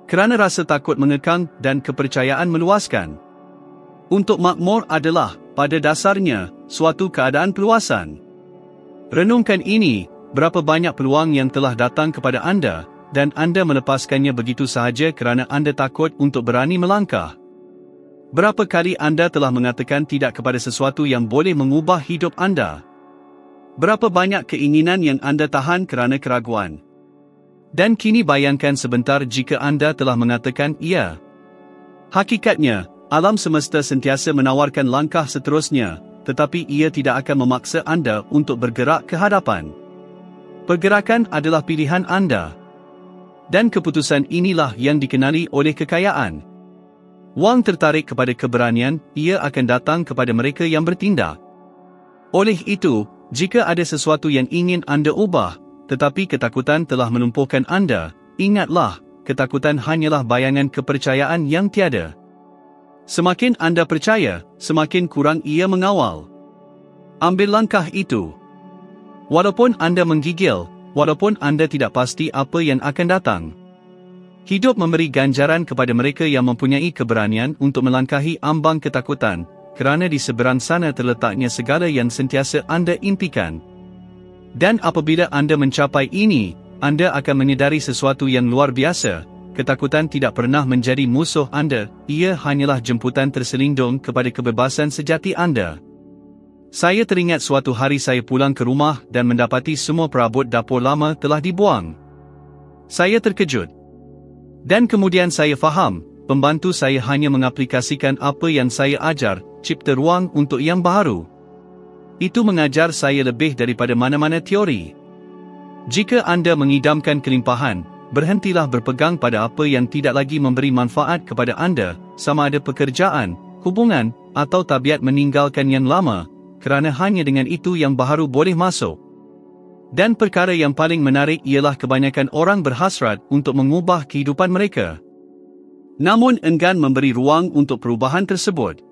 Kerana rasa takut mengekang dan kepercayaan meluaskan. Untuk makmur adalah, pada dasarnya, suatu keadaan peluasan. Renungkan ini, berapa banyak peluang yang telah datang kepada anda, dan anda melepaskannya begitu sahaja kerana anda takut untuk berani melangkah. Berapa kali anda telah mengatakan tidak kepada sesuatu yang boleh mengubah hidup anda? Berapa banyak keinginan yang anda tahan kerana keraguan? Dan kini bayangkan sebentar jika anda telah mengatakan ya. Hakikatnya, alam semesta sentiasa menawarkan langkah seterusnya, tetapi ia tidak akan memaksa anda untuk bergerak ke hadapan. Pergerakan adalah pilihan anda. Dan keputusan inilah yang dikenali oleh kekayaan. Wang tertarik kepada keberanian, ia akan datang kepada mereka yang bertindak. Oleh itu, jika ada sesuatu yang ingin anda ubah, tetapi ketakutan telah melumpuhkan anda, ingatlah, ketakutan hanyalah bayangan kepercayaan yang tiada. Semakin anda percaya, semakin kurang ia mengawal. Ambil langkah itu. Walaupun anda menggigil, walaupun anda tidak pasti apa yang akan datang. Hidup memberi ganjaran kepada mereka yang mempunyai keberanian untuk melangkahi ambang ketakutan, kerana di seberang sana terletaknya segala yang sentiasa anda impikan. Dan apabila anda mencapai ini, anda akan menyedari sesuatu yang luar biasa. Ketakutan tidak pernah menjadi musuh anda, ia hanyalah jemputan terselindung kepada kebebasan sejati anda. Saya teringat suatu hari saya pulang ke rumah dan mendapati semua perabot dapur lama telah dibuang. Saya terkejut. Dan kemudian saya faham, pembantu saya hanya mengaplikasikan apa yang saya ajar, cipta ruang untuk yang baharu. Itu mengajar saya lebih daripada mana-mana teori. Jika anda mengidamkan kelimpahan, berhentilah berpegang pada apa yang tidak lagi memberi manfaat kepada anda, sama ada pekerjaan, hubungan, atau tabiat meninggalkan yang lama, kerana hanya dengan itu yang baharu boleh masuk. Dan perkara yang paling menarik ialah kebanyakan orang berhasrat untuk mengubah kehidupan mereka, namun enggan memberi ruang untuk perubahan tersebut.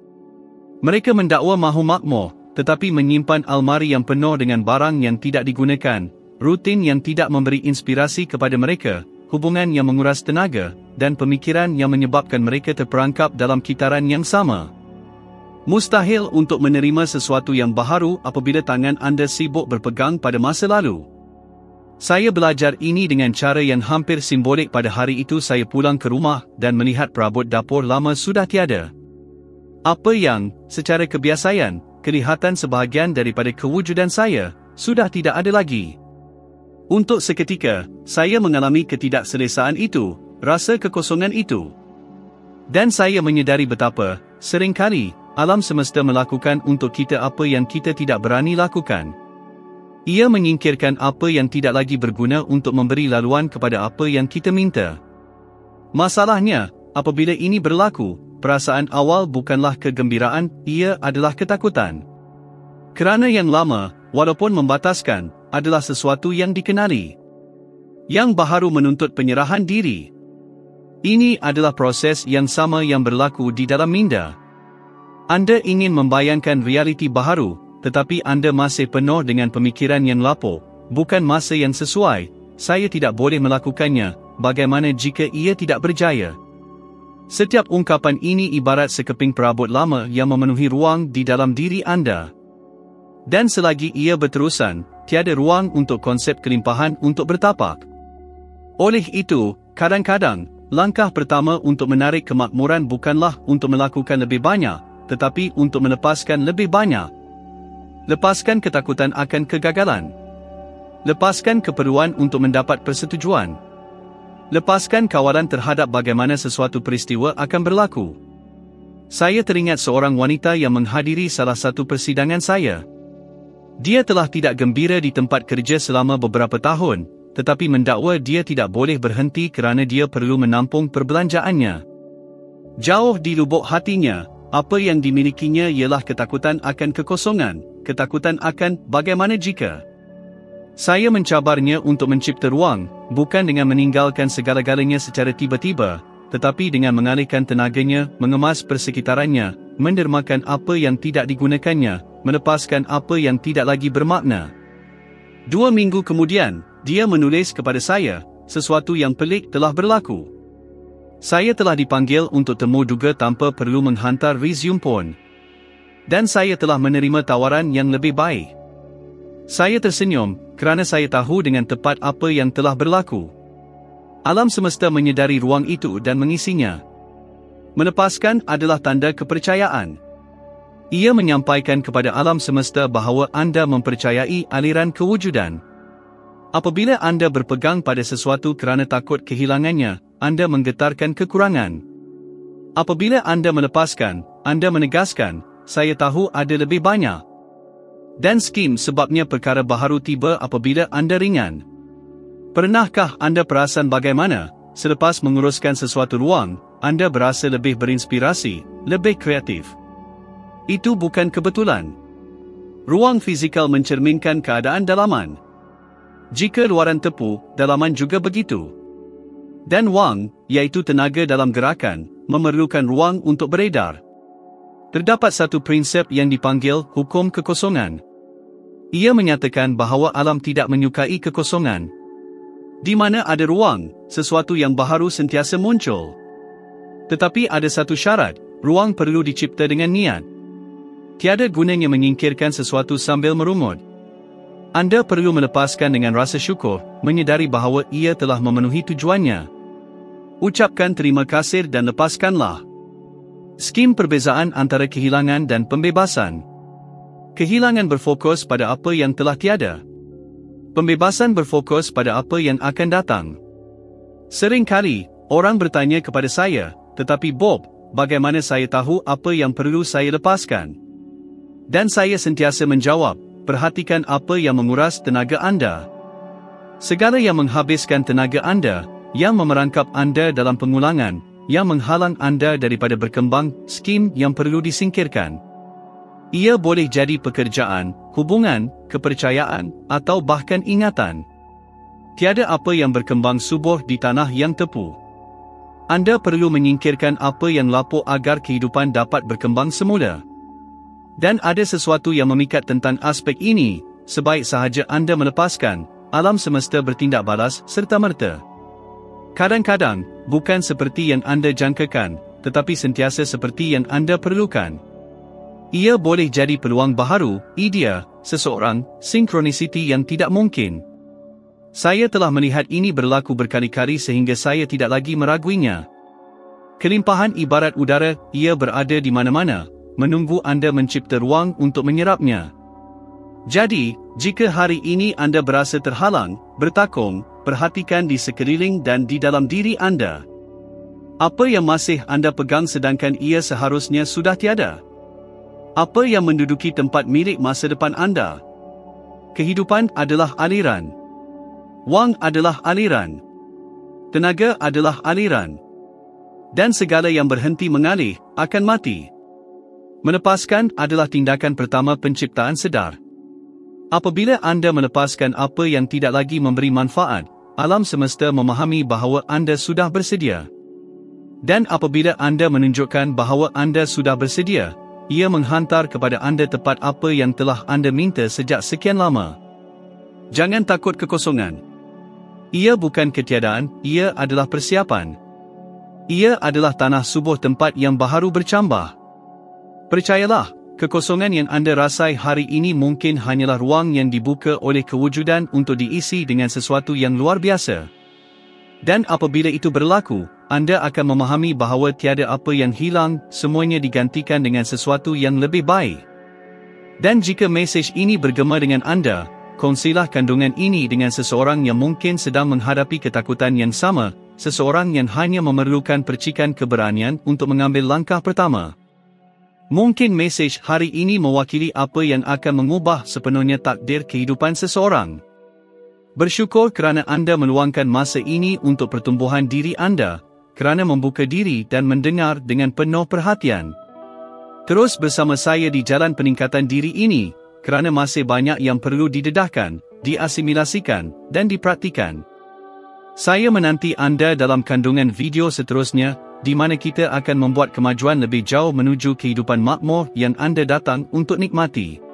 Mereka mendakwa mahu makmur, tetapi menyimpan almari yang penuh dengan barang yang tidak digunakan, rutin yang tidak memberi inspirasi kepada mereka, hubungan yang menguras tenaga, dan pemikiran yang menyebabkan mereka terperangkap dalam kitaran yang sama. Mustahil untuk menerima sesuatu yang baharu apabila tangan anda sibuk berpegang pada masa lalu. Saya belajar ini dengan cara yang hampir simbolik. Pada hari itu saya pulang ke rumah dan melihat perabot dapur lama sudah tiada. Apa yang, secara kebiasaan, kelihatan sebahagian daripada kewujudan saya, sudah tidak ada lagi. Untuk seketika, saya mengalami ketidakselesaan itu, rasa kekosongan itu. Dan saya menyedari betapa, seringkali, alam semesta melakukan untuk kita apa yang kita tidak berani lakukan. Ia menyingkirkan apa yang tidak lagi berguna untuk memberi laluan kepada apa yang kita minta. Masalahnya, apabila ini berlaku, perasaan awal bukanlah kegembiraan, ia adalah ketakutan. Kerana yang lama, walaupun membataskan, adalah sesuatu yang dikenali. Yang baharu menuntut penyerahan diri. Ini adalah proses yang sama yang berlaku di dalam minda. Anda ingin membayangkan realiti baharu, tetapi anda masih penuh dengan pemikiran yang lapuk, bukan masa yang sesuai, saya tidak boleh melakukannya, bagaimana jika ia tidak berjaya? Setiap ungkapan ini ibarat sekeping perabot lama yang memenuhi ruang di dalam diri anda. Dan selagi ia berterusan, tiada ruang untuk konsep kelimpahan untuk bertapak. Oleh itu, kadang-kadang, langkah pertama untuk menarik kemakmuran bukanlah untuk melakukan lebih banyak, tetapi untuk melepaskan lebih banyak. Lepaskan ketakutan akan kegagalan. Lepaskan keperluan untuk mendapat persetujuan. Lepaskan kawalan terhadap bagaimana sesuatu peristiwa akan berlaku. Saya teringat seorang wanita yang menghadiri salah satu persidangan saya. Dia telah tidak gembira di tempat kerja selama beberapa tahun, tetapi mendakwa dia tidak boleh berhenti kerana dia perlu menampung perbelanjaannya. Jauh di lubuk hatinya, apa yang dimilikinya ialah ketakutan akan kekosongan, ketakutan akan bagaimana jika. Saya mencabarnya untuk mencipta ruang, bukan dengan meninggalkan segala-galanya secara tiba-tiba, tetapi dengan mengalihkan tenaganya, mengemas persekitarannya, mendermakan apa yang tidak digunakannya, melepaskan apa yang tidak lagi bermakna. 2 minggu kemudian, dia menulis kepada saya, sesuatu yang pelik telah berlaku. Saya telah dipanggil untuk temu duga tanpa perlu menghantar resume pun. Dan saya telah menerima tawaran yang lebih baik. Saya tersenyum, kerana saya tahu dengan tepat apa yang telah berlaku. Alam semesta menyedari ruang itu dan mengisinya. Melepaskan adalah tanda kepercayaan. Ia menyampaikan kepada alam semesta bahawa anda mempercayai aliran kewujudan. Apabila anda berpegang pada sesuatu kerana takut kehilangannya, anda menggetarkan kekurangan. Apabila anda melepaskan, anda menegaskan, saya tahu ada lebih banyak. Dan skim sebabnya perkara baharu tiba apabila anda ringan. Pernahkah anda perasan bagaimana, selepas menguruskan sesuatu ruang, anda berasa lebih berinspirasi, lebih kreatif? Itu bukan kebetulan. Ruang fizikal mencerminkan keadaan dalaman. Jika luaran tepu, dalaman juga begitu. Dan wang, iaitu tenaga dalam gerakan, memerlukan ruang untuk beredar. Terdapat satu prinsip yang dipanggil hukum kekosongan. Ia menyatakan bahawa alam tidak menyukai kekosongan. Di mana ada ruang, sesuatu yang baharu sentiasa muncul. Tetapi ada satu syarat, ruang perlu dicipta dengan niat. Tiada gunanya menyingkirkan sesuatu sambil merungut. Anda perlu melepaskan dengan rasa syukur, menyedari bahawa ia telah memenuhi tujuannya. Ucapkan terima kasih dan lepaskanlah. Skim perbezaan antara kehilangan dan pembebasan. Kehilangan berfokus pada apa yang telah tiada. Pembebasan berfokus pada apa yang akan datang. Sering kali, orang bertanya kepada saya, tetapi Bob, bagaimana saya tahu apa yang perlu saya lepaskan? Dan saya sentiasa menjawab, perhatikan apa yang menguras tenaga anda. Segala yang menghabiskan tenaga anda, yang memerangkap anda dalam pengulangan, yang menghalang anda daripada berkembang, skim yang perlu disingkirkan. Ia boleh jadi pekerjaan, hubungan, kepercayaan, atau bahkan ingatan. Tiada apa yang berkembang subur di tanah yang tepu. Anda perlu menyingkirkan apa yang lapuk agar kehidupan dapat berkembang semula. Dan ada sesuatu yang memikat tentang aspek ini, sebaik sahaja anda melepaskan, alam semesta bertindak balas serta-merta. Kadang-kadang, bukan seperti yang anda jangkakan, tetapi sentiasa seperti yang anda perlukan. Ia boleh jadi peluang baharu, idea, seseorang, sinkronisiti yang tidak mungkin. Saya telah melihat ini berlaku berkali-kali sehingga saya tidak lagi meraguinya. Kelimpahan ibarat udara, ia berada di mana-mana, menunggu anda mencipta ruang untuk menyerapnya. Jadi, jika hari ini anda berasa terhalang, bertakung, perhatikan di sekeliling dan di dalam diri anda. Apa yang masih anda pegang sedangkan ia seharusnya sudah tiada? Apa yang menduduki tempat milik masa depan anda? Kehidupan adalah aliran. Wang adalah aliran. Tenaga adalah aliran. Dan segala yang berhenti mengalir, akan mati. Melepaskan adalah tindakan pertama penciptaan sedar. Apabila anda melepaskan apa yang tidak lagi memberi manfaat, alam semesta memahami bahawa anda sudah bersedia. Dan apabila anda menunjukkan bahawa anda sudah bersedia, ia menghantar kepada anda tepat apa yang telah anda minta sejak sekian lama. Jangan takut kekosongan. Ia bukan ketiadaan, ia adalah persiapan. Ia adalah tanah subur tempat yang baharu bercambah. Percayalah, kekosongan yang anda rasai hari ini mungkin hanyalah ruang yang dibuka oleh kewujudan untuk diisi dengan sesuatu yang luar biasa. Dan apabila itu berlaku, anda akan memahami bahawa tiada apa yang hilang, semuanya digantikan dengan sesuatu yang lebih baik. Dan jika mesej ini bergema dengan anda, kongsilah kandungan ini dengan seseorang yang mungkin sedang menghadapi ketakutan yang sama, seseorang yang hanya memerlukan percikan keberanian untuk mengambil langkah pertama. Mungkin mesej hari ini mewakili apa yang akan mengubah sepenuhnya takdir kehidupan seseorang. Bersyukur kerana anda meluangkan masa ini untuk pertumbuhan diri anda, kerana membuka diri dan mendengar dengan penuh perhatian. Terus bersama saya di jalan peningkatan diri ini, kerana masih banyak yang perlu didedahkan, diasimilasikan, dan dipraktikan. Saya menanti anda dalam kandungan video seterusnya, di mana kita akan membuat kemajuan lebih jauh menuju kehidupan makmur yang anda datang untuk nikmati.